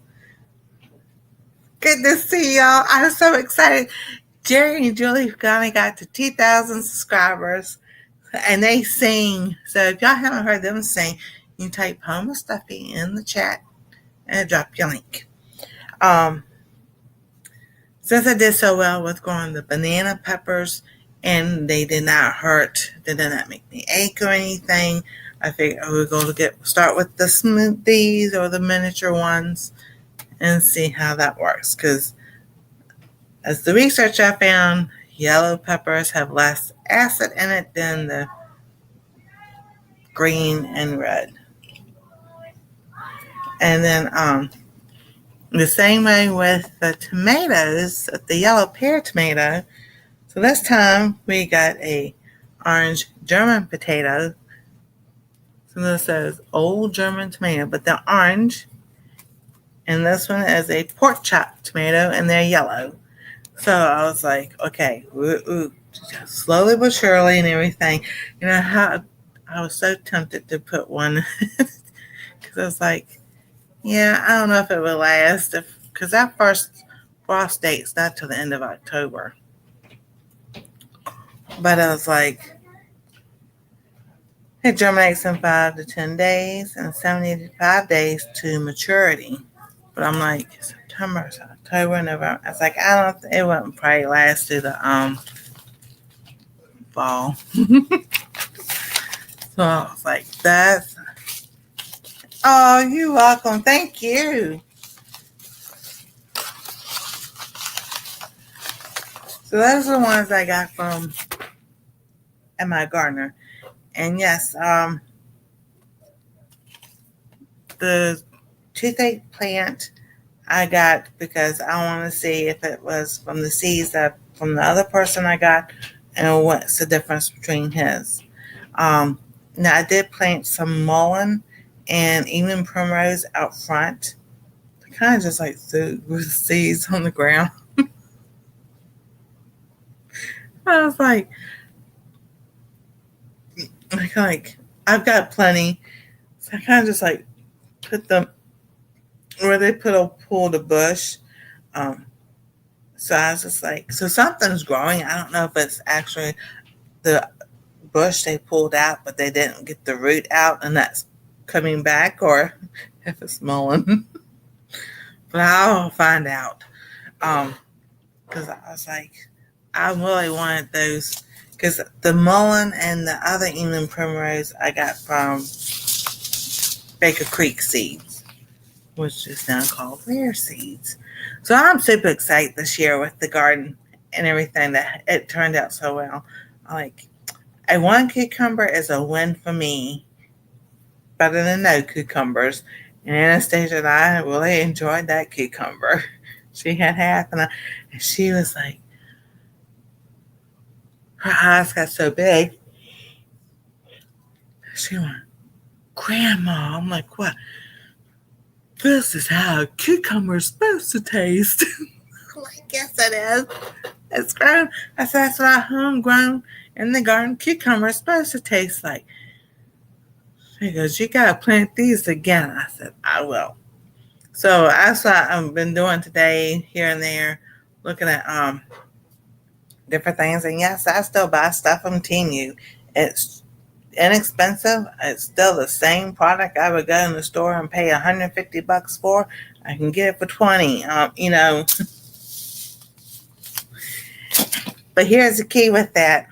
good to see y'all. I'm so excited. Jerry and Julie finally got to 2,000 subscribers. And they sing. So if y'all haven't heard them sing, you can type Home of Stuffy in the chat and drop your link. Since I did so well with growing the banana peppers and they did not hurt, they did not make me ache or anything, I figured we're going to start with the smoothies or the miniature ones and see how that works. Because as the research I found, yellow peppers have less acid in it than the green and red. And then the same way with the tomatoes, the yellow pear tomato. So this time we got a orange German potato. So this says old German tomato, but they're orange. And this one is a pork chop tomato, and they're yellow. So I was like, okay, slowly but surely and everything. You know how I was so tempted to put one because I was like, yeah, I don't know if it will last because that first frost date's not till the end of October. But I was like, it germinates in 5 to 10 days and 75 days to maturity. But I'm like, September, October, November. I was like, it wouldn't probably last through the fall. So I was like, oh, you're welcome. Thank you. So those are the ones I got from my gardener. And yes, the toothache plant I got because I want to see if it was from the seeds that from the other person I got and what's the difference between his. Now I did plant some mullein and even primrose out front. I kind of just like threw the seeds on the ground. I was like I've got plenty, so I kind of just like put them where they pull the bush. So I was just like, so something's growing. I don't know if it's actually the bush they pulled out, but they didn't get the root out, and that's coming back, or if it's mullein. But I'll find out. Because I was like, I really wanted those. Because the mullein and the other England primrose I got from Baker Creek Seeds, which is now called Rare Seeds. So I'm super excited this year with the garden and everything that it turned out so well. Like, a one cucumber is a win for me, better than no cucumbers. And Anastasia and I really enjoyed that cucumber. She had half, and she was like, her eyes got so big. She went, Grandma. I'm like, what? This is how a cucumber's supposed to taste. I'm like, yes, it is. It's grown. I said, that's what homegrown in the garden cucumber is supposed to taste like. She goes, you got to plant these again. I said, I will. So that's what I've been doing today, here and there, looking at different things. And yes, I still buy stuff from Temu. It's inexpensive. It's still the same product I would go in the store and pay $150 for. I can get it for $20. But here's the key with that.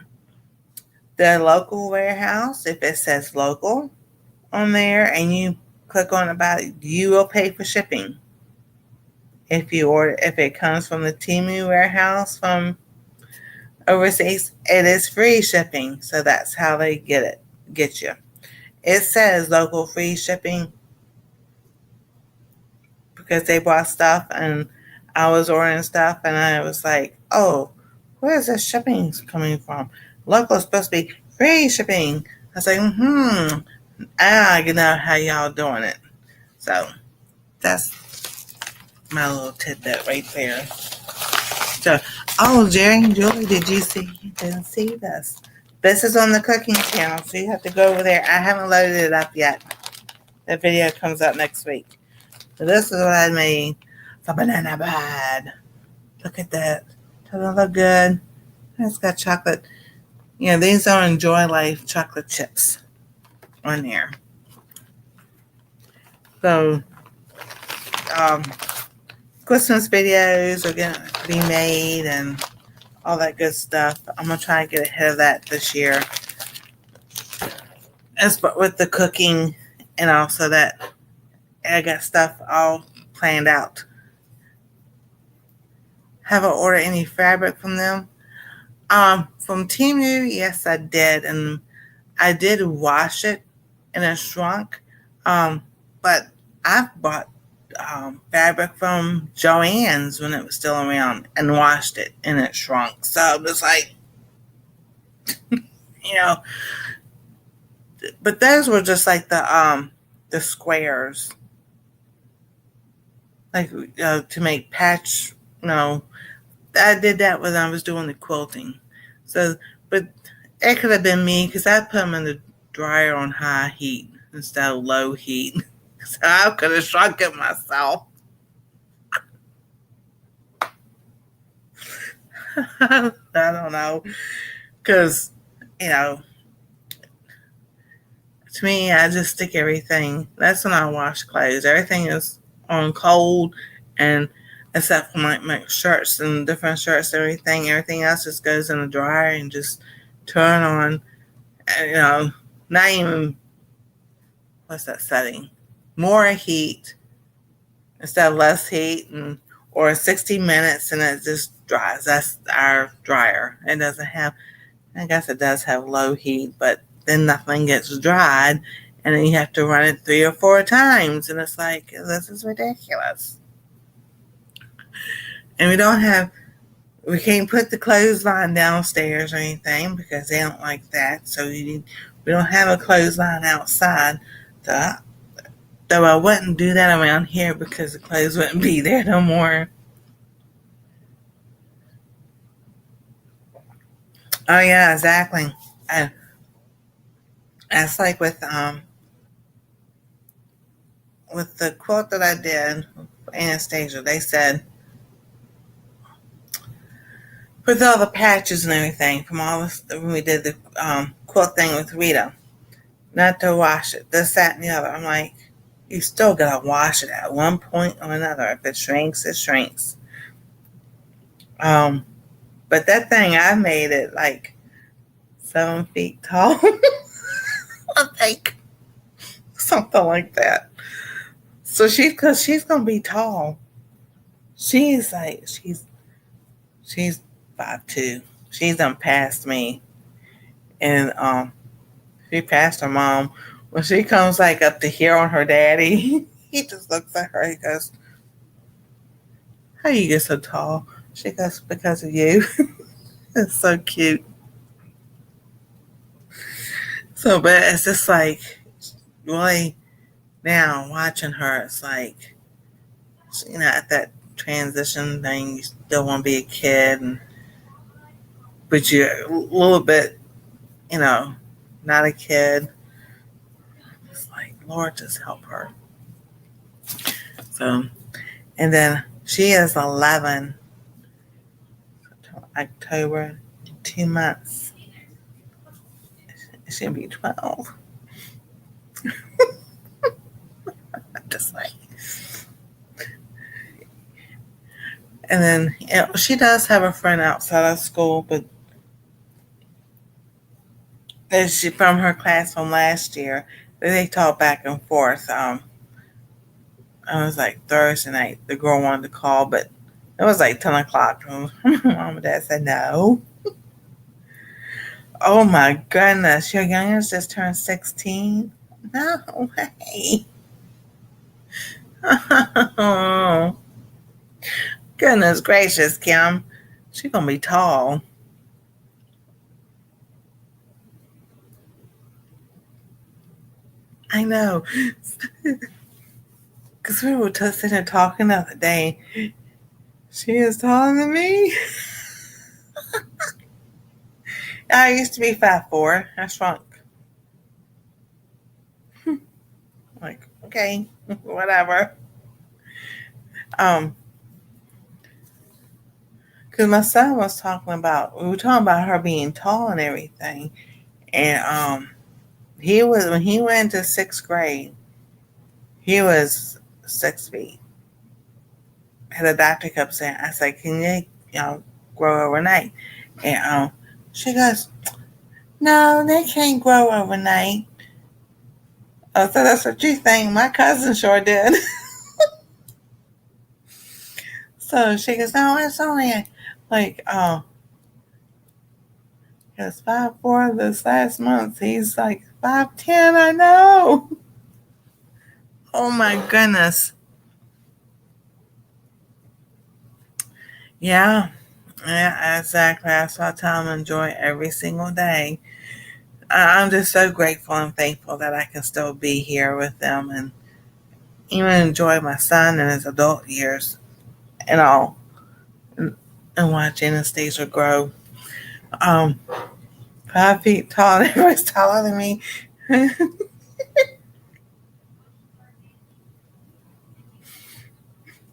The local warehouse, if it says local on there and you click on about it, you will pay for shipping. If it comes from the Temu warehouse from overseas, it is free shipping. So that's how they get you. It says local free shipping because they bought stuff and I was ordering stuff and I was like, oh, where's this shipping coming from? Local is supposed to be free shipping. I was like, I know how y'all doing it. So that's my little tidbit right there. So, Jerry and Julie, did you didn't see this? This is on the cooking channel, so you have to go over there. I haven't loaded it up yet. The video comes up next week. So this is what I made for banana bread. Look at that. Doesn't it look good? It's got chocolate. These are Enjoy Life chocolate chips on there. So, Christmas videos are going to be made and all that good stuff. I'm going to try to get ahead of that this year. As with the cooking and also that I got stuff all planned out. Haven't ordered any fabric from them. From Temu, yes, I did. And I did wash it and it shrunk. But I've bought fabric from Joann's when it was still around and washed it and it shrunk. So it was like, but those were just like the squares, like to make patch. I did that when I was doing the quilting. So, but it could have been me because I put them in the dryer on high heat instead of low heat. So I could have shrunk it myself. I don't know. Because, you know, to me, I just stick everything. That's when I wash clothes. Everything is on cold, and except for my shirts and different shirts, everything else just goes in the dryer and just turn on. Not even what's that setting? More heat instead of less heat, or 60 minutes, and it just dries. That's our dryer. It doesn't have. I guess it does have low heat, but then nothing gets dried, and then you have to run it 3 or 4 times, and it's like, this is ridiculous. And we can't put the clothesline downstairs or anything because they don't like that. So we don't have a clothesline outside. Though I wouldn't do that around here because the clothes wouldn't be there no more. Oh yeah, exactly. And that's like with the quote that I did for Anastasia. They said with all the patches and everything from all this when we did the quilt thing with Rita, not to wash it, this, that, and the other. I'm like, you still gotta wash it at one point or another. If it shrinks, it shrinks. But that thing, I made it like 7 feet tall. I think something like that. So because she's gonna be tall. She's 5'2". She's done past me, and she passed her mom. When she comes like up to here on her daddy, he just looks at her. He goes, "How you get so tall?" She goes, "Because of you." It's so cute. So, but it's just like really now watching her. It's like, at that transition thing, you still want to be a kid, but you're a little bit, not a kid. It's like, Lord, just help her. So, and then she is 11. October, 2 months. She'll be 12. Just like, and then she does have a friend outside of school, but she from her class from last year. They talk back and forth. I was like Thursday night. The girl wanted to call, but it was like 10 o'clock. Mom and Dad said no. Oh my goodness, your youngest just turned 16. No way. Oh, goodness gracious, Kim. She's gonna be tall. I know. Because we were just sitting there talking the other day. She is taller than me. I used to be 5'4". I shrunk. Like, okay, whatever. Um, because my son was we were talking about her being tall and everything. And when he went to 6th grade, he was 6 feet. And the doctor kept saying, I said, can grow overnight? And she goes, no, they can't grow overnight. So that's what you think. My cousin sure did. So she goes, no, it's only like, he was 5'4" this last month. He's like 5'10". I know. Oh my goodness. Yeah. Yeah, exactly. That's why I tell him enjoy every single day. I'm just so grateful and thankful that I can still be here with them and even enjoy my son in his adult years and all, and watch Anastasia grow. Um, 5 feet tall. Everybody's taller than me.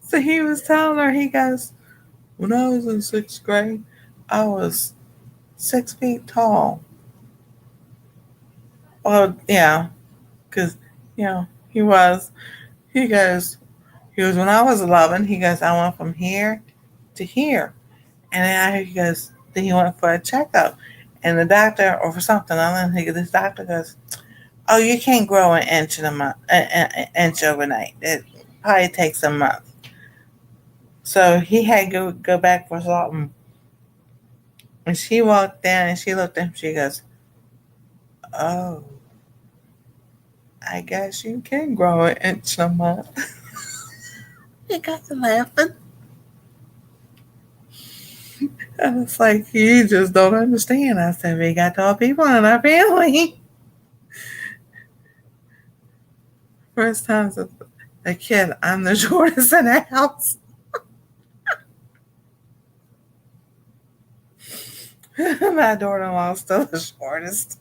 So he was telling her, he goes, when I was in 6th grade, I was 6 feet tall. Well, yeah, because, he was. He goes, when I was 11, he goes, I went from here to here. And then he goes, then he went for a checkup. And the doctor, or for something, I don't know, this doctor goes, oh, you can't grow an inch in a month, an inch overnight. It probably takes a month. So he had to go back for something. And she walked in and she looked at him. She goes, oh, I guess you can grow an inch a month. He got to laughing. And it's like, you just don't understand. I said, we got tall people in our family. First time as a kid, I'm the shortest in the house. My daughter-in-law's still the shortest.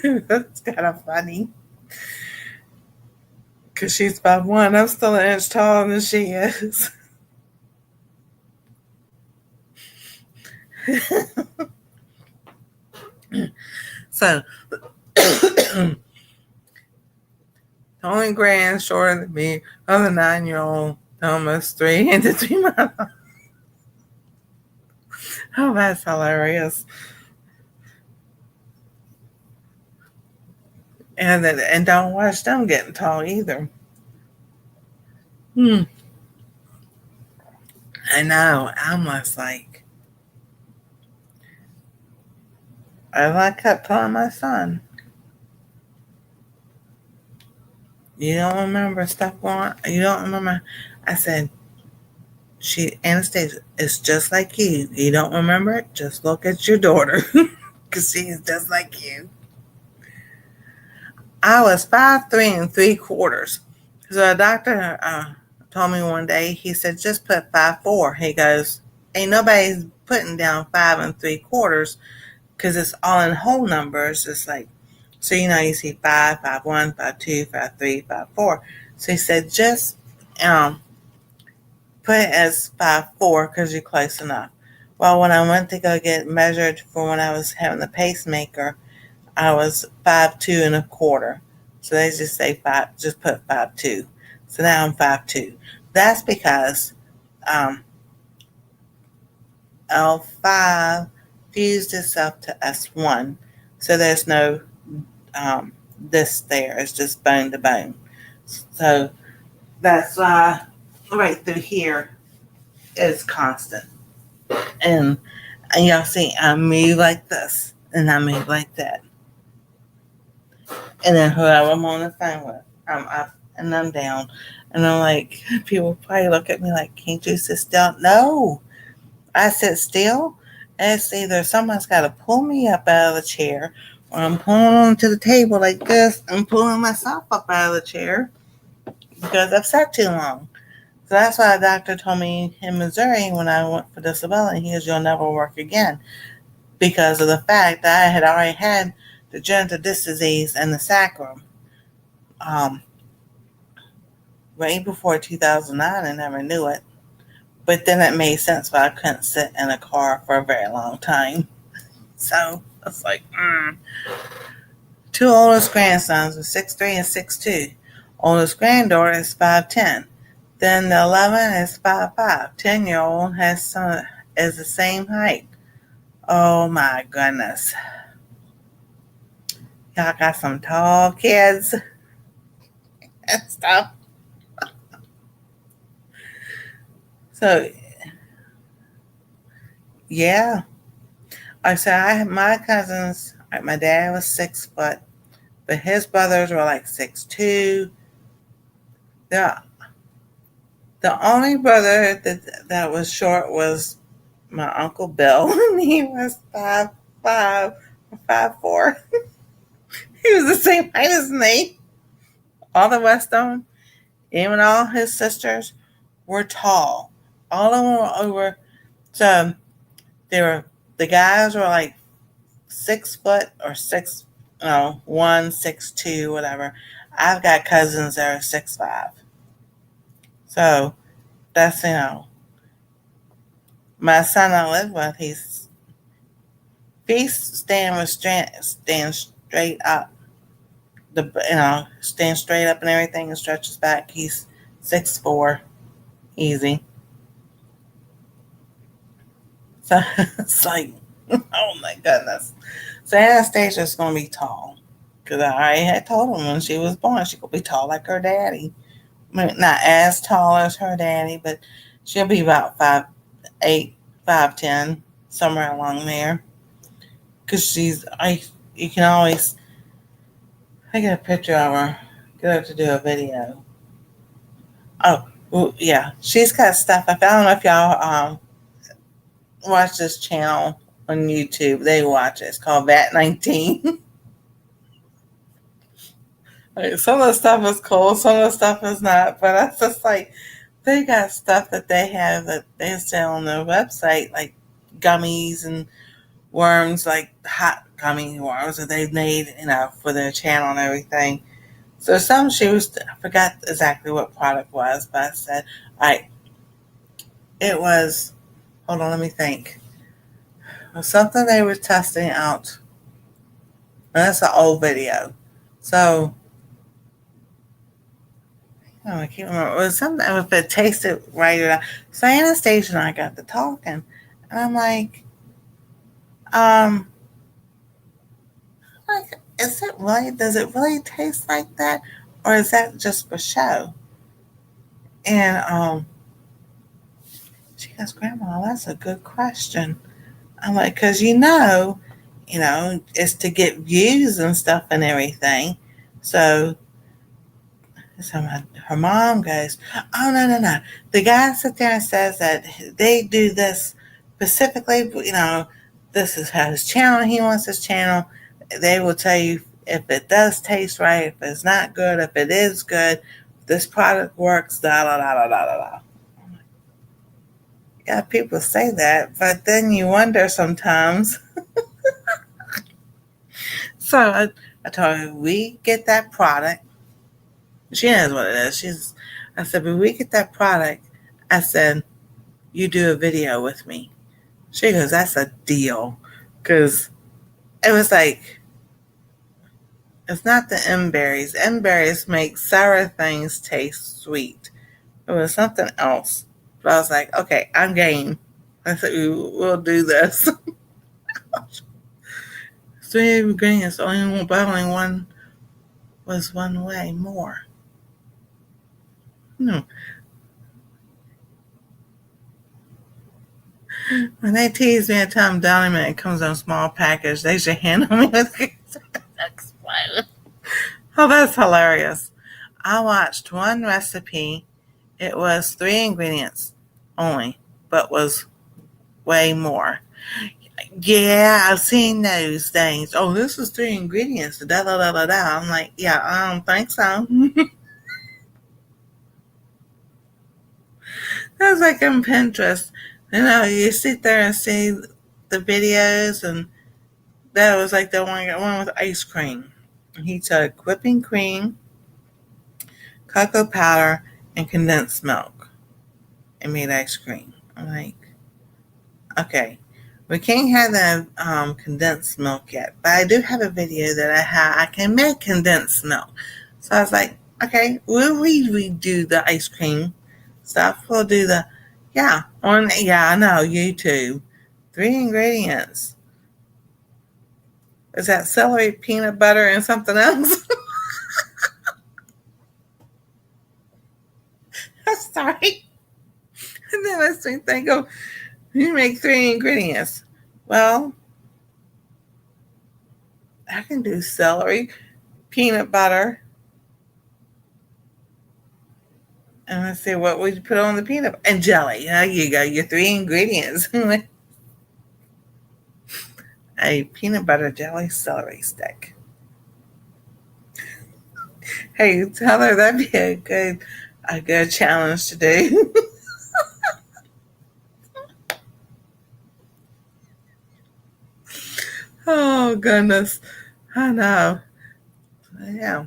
That's kind of funny. Because she's 5'1". I'm still an inch taller than she is. So, the only grand shorter than me, other 9-year-old, almost 3 into 3 months. Oh, that's hilarious. And don't watch them getting tall either. I know. I'm just like, as I kept telling my son, you don't remember stuff going on? You don't remember? I said, Anastasia is just like you. You don't remember it? Just look at your daughter. Because she is just like you. I was 5'3¾". So the doctor told me one day, he said, just put 5'4". He goes, ain't nobody's putting down 5 3/4 because it's all in whole numbers. It's like, so you see 5, 5'1", 5'2", 5'3", 5'4". So he said, just put it as 5'4" because you're close enough. Well, when I went to go get measured for when I was having the pacemaker, I was 5'2¼ So they just say just put 5'2". So now I'm 5'2". That's because L5 fused itself to S1. So there's no this there. It's just bone to bone. So that's why right through here is constant. And y'all see I move like this and I move like that. And then whoever I'm on the phone with, I'm up and I'm down. And I'm like, people probably look at me like, can't you sit still? No, I sit still. And it's either someone's got to pull me up out of the chair or I'm pulling onto the table like this and pulling myself up out of the chair because I've sat too long. So that's why a doctor told me in Missouri when I went for disability, he goes, you'll never work again because of the fact that I had already had degenerative disc disease in the sacrum. Way before 2009, I never knew it. But then it made sense why I couldn't sit in a car for a very long time. So it's like, Two oldest grandsons are 6'3" and 6'2". Oldest granddaughter is 5'10". Then the 11 is 5'5". 10-year-old is the same height. Oh my goodness. Y'all got some tall kids and stuff. So, yeah. I said I had my cousins, my dad was 6 foot, but his brothers were like 6'2". The only brother that was short was my Uncle Bill. He was 5'5" or 5'4". He was the same height as me. All the rest of them, even all his sisters, were tall. All of them were over. So the guys were like 6 foot or 1, 6'2", whatever. I've got cousins that are 6'5". So that's My son I live with, he's stand straight up. Stand straight up and everything and stretches back. He's 6'4", easy. So it's like, oh my goodness. So Anastasia's gonna be tall. Because I already had told him when she was born she could be tall like her daddy. I mean, not as tall as her daddy, but she'll be about 5'8", 5'10", somewhere along there. Because you can always, I get a picture of her, get her to do a video. Oh, well, yeah, she's got stuff. I don't know if y'all watch this channel on YouTube. They watch it. It's called VAT19. Some of the stuff is cool, some of the stuff is not, but that's just like, they got stuff that they have that they sell on their website, like gummies and worms, like hot gummy worms that they made, for their channel and everything. So I forgot exactly what product was, but I said, it was, hold on, let me think. It was something they were testing out. And that's an old video. So, I can't remember. It was something, if it tasted right or not. So Anastasia and I got to talking. And I'm like, does it really taste like that? Or is that just for show? And she goes, Grandma, that's a good question. I'm like, because it's to get views and stuff and everything. So her mom goes, oh, no. The guy sits there and says that they do this specifically, this is how his channel, he wants his channel. They will tell you if it does taste right, if it's not good, if it is good, this product works, da da da da da da. Yeah, people say that, but then you wonder sometimes. So I told her, we get that product. She knows what it is. I said, when we get that product, I said, you do a video with me. She goes, that's a deal. Because it was like, it's not the M-berries. M-berries make sour things taste sweet. It was something else. But I was like, okay, I'm game. I said, we'll do this. 3 ingredients, only one was one way more. No. When they tease me at time down it comes in a small package, they should handle me with explain. Oh, that's hilarious. I watched one recipe. It was 3 ingredients only, but was way more. Yeah, I've seen those things. Oh, this is 3 ingredients. Da da da da da. I'm like, yeah, I don't think so. That's like on Pinterest. You sit there and see the videos, and that was like the one with ice cream. He took whipping cream, cocoa powder, and condensed milk and made ice cream. I'm like, okay, we can't have the condensed milk yet, but I do have a video that I can make condensed milk. So I was like, okay, we'll redo the ice cream stuff. We'll do I know, YouTube. 3 ingredients. Is that celery, peanut butter, and something else? I'm sorry. And then I think of, you make 3 ingredients. Well, I can do celery, peanut butter, and let's see what would you put on the peanut butter, and jelly. There you go, your 3 ingredients. A peanut butter jelly celery stick. Hey, tell her that'd be a good challenge to do. Oh goodness, I know. Yeah,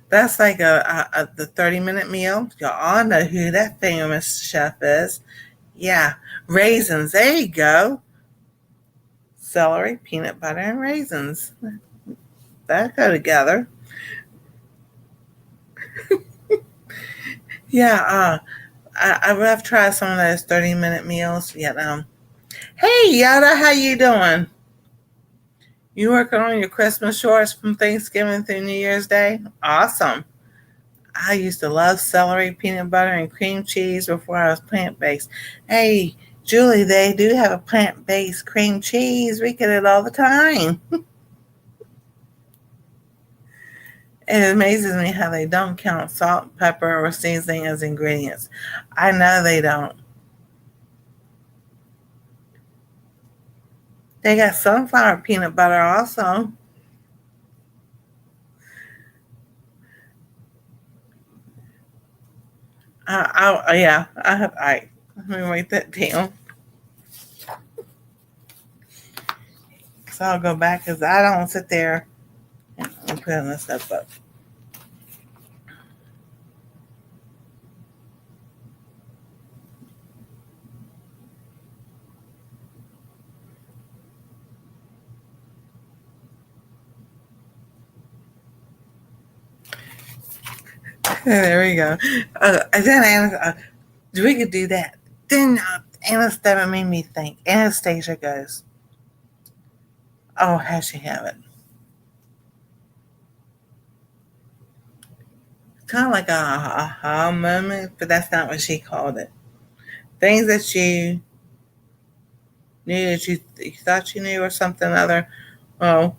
that's like the 30-minute meal. Y'all all know who that famous chef is. Yeah, raisins. There you go. Celery, peanut butter, and raisins. That go together. Yeah, I would have tried some of those 30-minute meals. Yeah. Hey, Yada, how you doing? You working on your Christmas shorts from Thanksgiving through New Year's Day? Awesome. I used to love celery, peanut butter, and cream cheese before I was plant-based. Hey, Julie, they do have a plant-based cream cheese. We get it all the time. It amazes me how they don't count salt, pepper, or seasoning as ingredients. I know they don't. They got sunflower peanut butter also. Yeah, let me write that down. So I'll go back because I don't sit there and put this stuff up. There we go. And then we could do that. Then Anastasia made me think. Anastasia goes, "Oh, how she have it? Kind of like a aha moment, but that's not what she called it. Things that you knew that you thought you knew or something other. Well,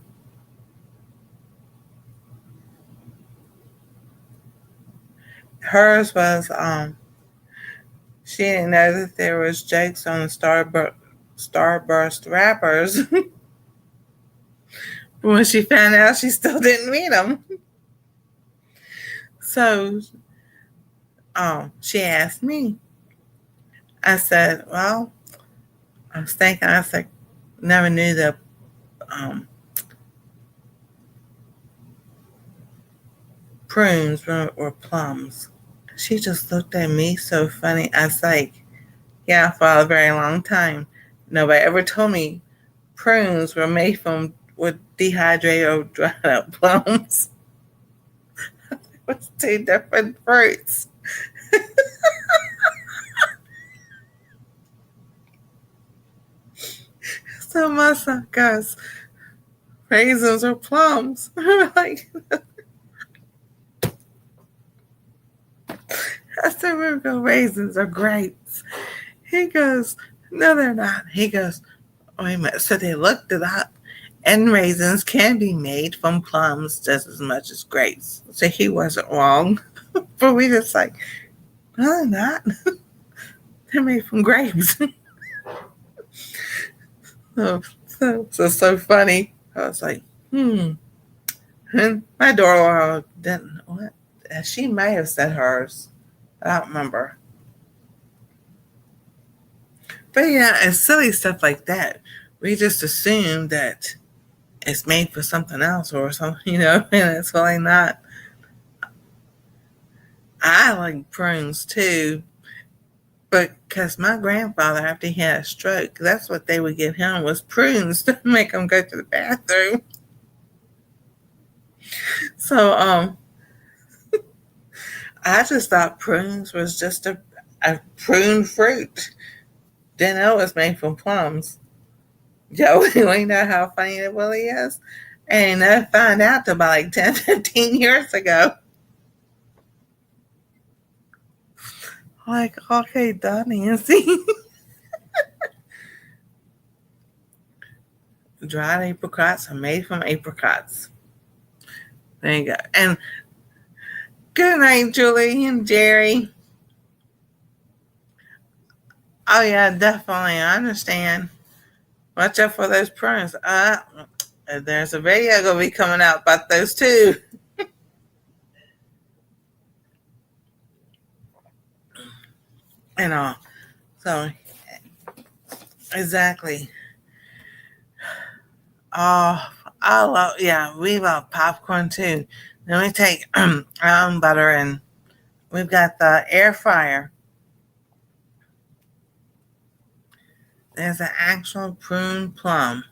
hers was she didn't know that there was jokes on the Starburst wrappers. But when she found out, she still didn't read them. So, she asked me. I said, "Well, I was thinking." I said, "Never knew that um, prunes were plums." She just looked at me so funny. I was like, "Yeah, for a very long time, nobody ever told me prunes were made from with dehydrated or dried up plums. It was two different fruits." So my son goes, "Raisins or plums?" I'm like, I said, "We're going to go raisins or grapes." He goes, "No, they're not." He goes, "Wait a minute." So they looked it up, and raisins can be made from plums just as much as grapes. So he wasn't wrong. But we just like, "No, they're not. They're made from grapes." So funny. I was like, hmm. And my daughter didn't, what? She may have said hers. I don't remember. But yeah, and silly stuff like that. We just assume that it's made for something else or something, and it's really not. I like prunes too, but because my grandfather, after he had a stroke, that's what they would give him was prunes to make him go to the bathroom. So I just thought prunes was just a prune fruit. Didn't know it was made from plums. Joe, we know how funny it really is. And I found out about like 10, 15 years ago. Like, okay, Donnie, and see. Dried apricots are made from apricots. There you go. And good night, Julie and Jerry. Oh, yeah, definitely. I understand. Watch out for those prunes. There's a video going to be coming out about those too. And so, exactly. Oh, I love, yeah, we love popcorn too. Then we take almond butter and we've got the air fryer. There's an actual prune plum.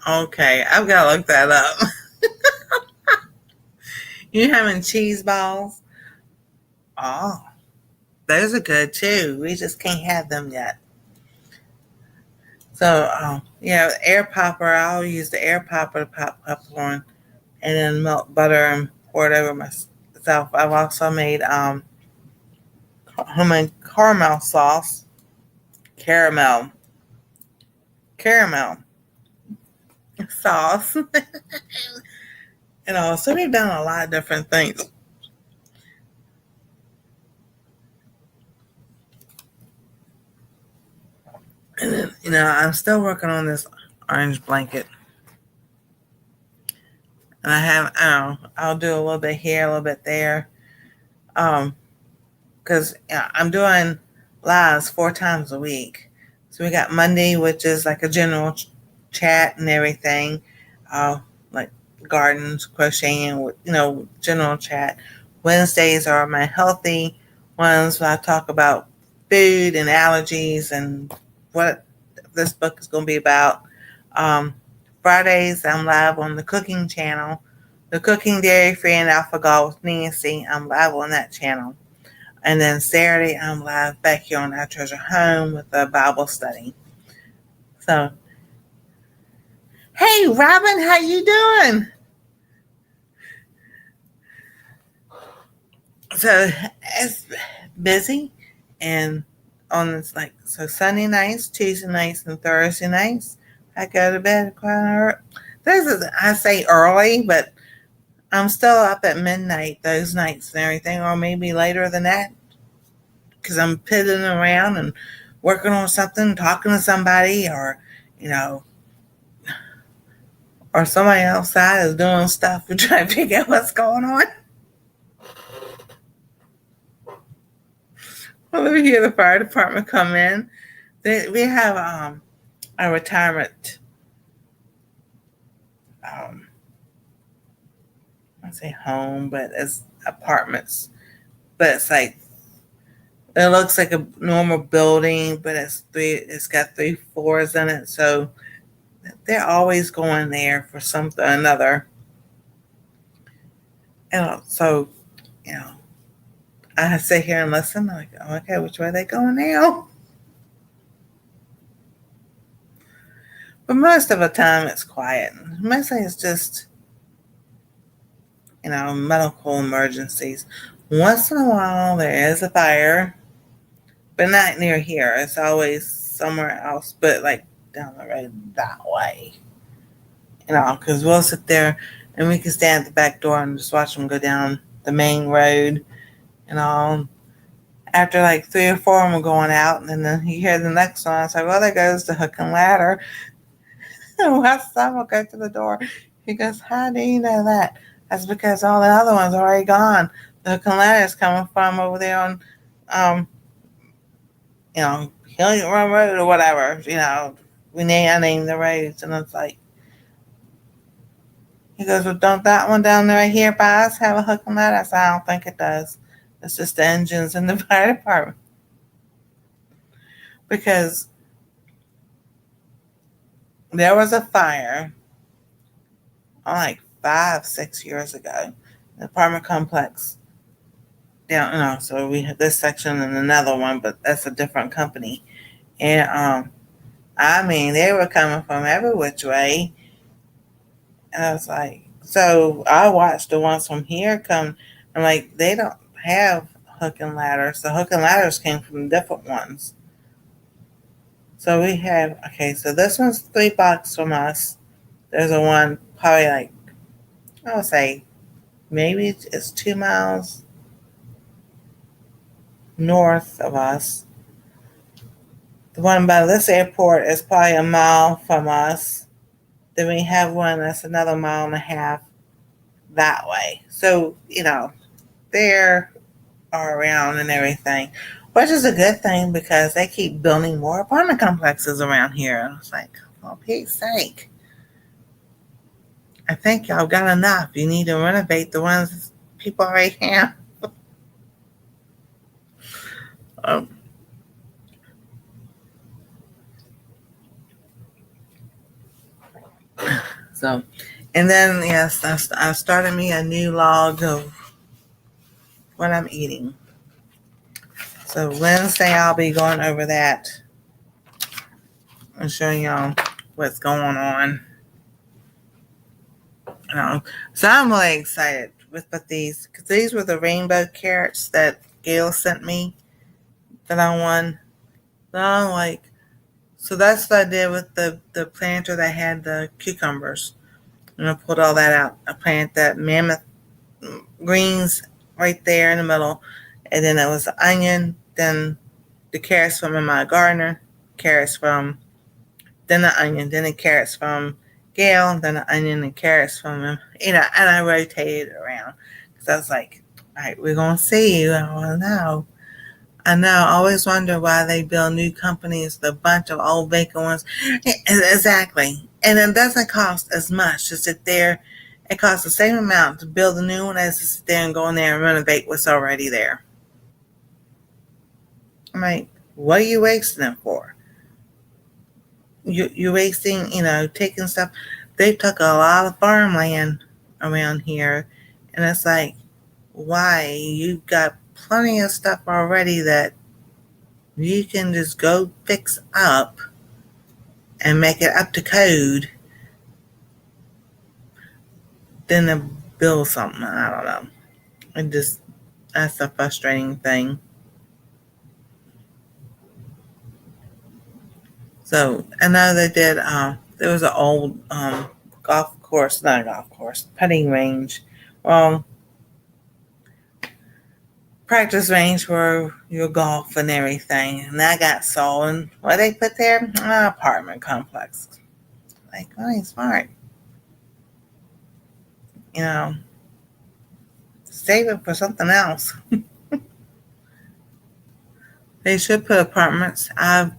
Okay, I've got to look that up. You having cheese balls? Oh, those are good too. We just can't have them yet. So, yeah, air popper. I'll use the air popper to pop popcorn, and then melt butter and pour it over myself. I've also made homemade caramel sauce, caramel sauce. So we've done a lot of different things. And then, I'm still working on this orange blanket. And I'll do a little bit here, a little bit there. Because I'm doing lives 4 times a week. So we got Monday, which is like a general chat and everything, like gardens, crocheting, general chat. Wednesdays are my healthy ones where I talk about food and allergies and what this book is going to be about. Fridays, I'm live on the cooking channel, the Cooking Dairy Free and Alpha Gal with Nancy. I'm live on that channel. And then Saturday, I'm live back here on Our Treasure Home with a Bible study. So, hey, Robin, how you doing? So, it's busy. And so Sunday nights, Tuesday nights, and Thursday nights, I go to bed quite early. I say early, but I'm still up at midnight those nights and everything, or maybe later than that, because I'm pivoting around and working on something, talking to somebody, or or somebody outside is doing stuff. We're trying to figure out what's going on. Well, we hear the fire department come in. We have a retirement. I say home, but it's apartments. But it's like it looks like a normal building, but it's got 3 floors in it. So they're always going there for something or another. And so, I sit here and listen. I'm like, oh, okay, which way are they going now? But most of the time it's quiet. Mostly it's just, medical emergencies. Once in a while there is a fire, but not near here. It's always somewhere else, but like down the road that way. Because we'll sit there and we can stand at the back door and just watch them go down the main road. After like 3 or 4 of them are going out, and then you hear the next one. It's like, well, there goes the hook and ladder. And my son will go to the door. He goes, how do you know that? That's because all the other ones are already gone. The hook and ladder is coming from over there on, Hilliard Run Road or whatever. I name the roads, and it's like, he goes, well, don't that one down there right here by us have a hook and ladder? I said, I don't think it does. It's just the engines in the fire department. Because there was a fire like 5-6 years ago in the apartment complex down. So we have this section and another one, but that's a different company. And they were coming from every which way. And I was like, so I watched the ones from here come. I'm like, they don't have hook and ladders. The hook and ladders came from different ones. So we have, so this one's 3 blocks from us. There's a one probably like, I would say maybe it's 2 miles north of us. The one by this airport is probably a mile from us. Then we have one that's another 1.5 miles that way. So, they're around and everything, which is a good thing because they keep building more apartment complexes around here. And it's like, for Pete's sake, I think y'all got enough. You need to renovate the ones people already have. So, and then, yes, I started me a new log of what I'm eating. So Wednesday, I'll be going over that and showing y'all what's going on. So I'm really excited with these, because these were the rainbow carrots that Gail sent me that I won. So I'm like, so that's what I did with the planter that had the cucumbers. And I pulled all that out. I planted that mammoth greens right there in the middle. And then it was the onion, then the carrots from my gardener, carrots from, then the onion, then the carrots from Gail, then the onion and carrots from him. And I rotated it around. Because I was like, all right, we're going to see. I want to know. I know. I always wonder why they build new companies with a bunch of old vacant ones. Exactly. And it doesn't cost as much to sit there. It costs the same amount to build a new one as to sit there and go in there and renovate what's already there. I'm like, what are you wasting it for? You're wasting, taking stuff. They took a lot of farmland around here. And it's like, why? You've got plenty of stuff already that you can just go fix up and make it up to code, then to build something. I don't know. That's a frustrating thing. So I know they did, there was an old putting range. Well, practice range for your golf and everything. And that got sold. And what they put there? An apartment complex. Like, oh, smart. Save it for something else. They should put apartments out of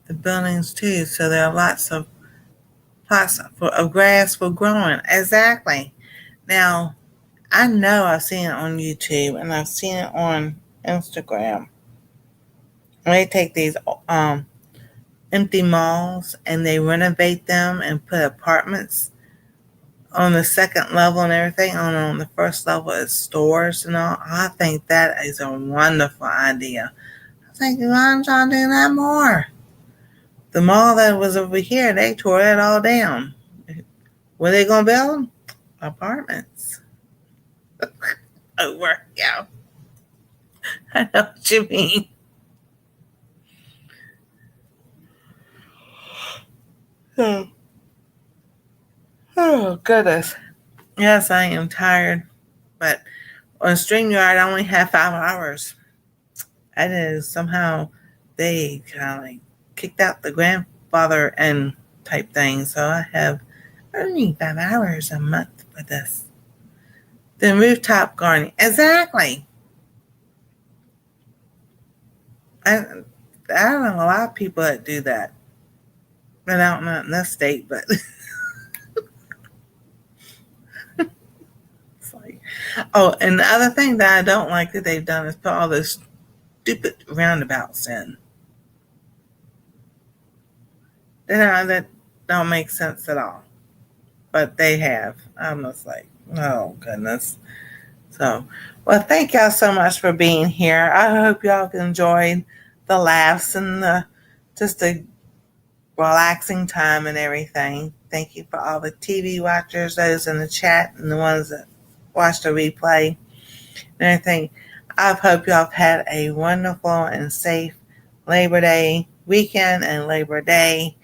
the buildings too, so there are lots of plots of grass for growing. Exactly. Now, I know I've seen it on YouTube and I've seen it on Instagram. When they take these empty malls and they renovate them and put apartments on the second level and everything. On the first level is stores and all. I think that is a wonderful idea. I think I'm trying to do that more. The mall that was over here, they tore it all down. Were they going to build? Apartments. Over, yeah. I know what you mean. Oh, goodness. Yes, I am tired. But on StreamYard, I only have 5 hours. I did somehow they kind of like kicked out the grandfather and type thing. So I have only 5 hours a month for this. Then rooftop gardening. Exactly. I don't know a lot of people that do that. But I don't know in this state, but it's like, oh, and the other thing that I don't like that they've done is put all those stupid roundabouts in. That don't make sense at all. But they have. I'm just like, oh goodness. So, well, thank y'all so much for being here. I hope y'all enjoyed the laughs and just the relaxing time and everything. Thank you for all the TV watchers, those in the chat, and the ones that watched the replay and everything. I hope y'all have had a wonderful and safe Labor Day weekend and Labor Day.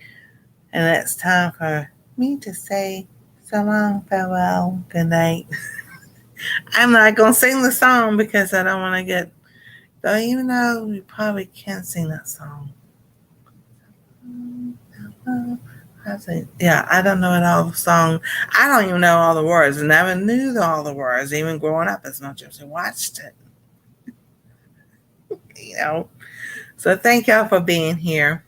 And it's time for me to say so long, farewell, good night. I'm not going to sing the song because I don't want to get, though, even though you probably can't sing that song. Yeah, I don't know all the song. I don't even know all the words. And never knew all the words, even growing up as much as I watched it. So thank y'all for being here.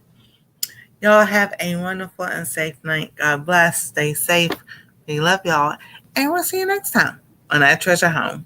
Y'all have a wonderful and safe night. God bless. Stay safe. We love y'all. And we'll see you next time on Our Treasure Home.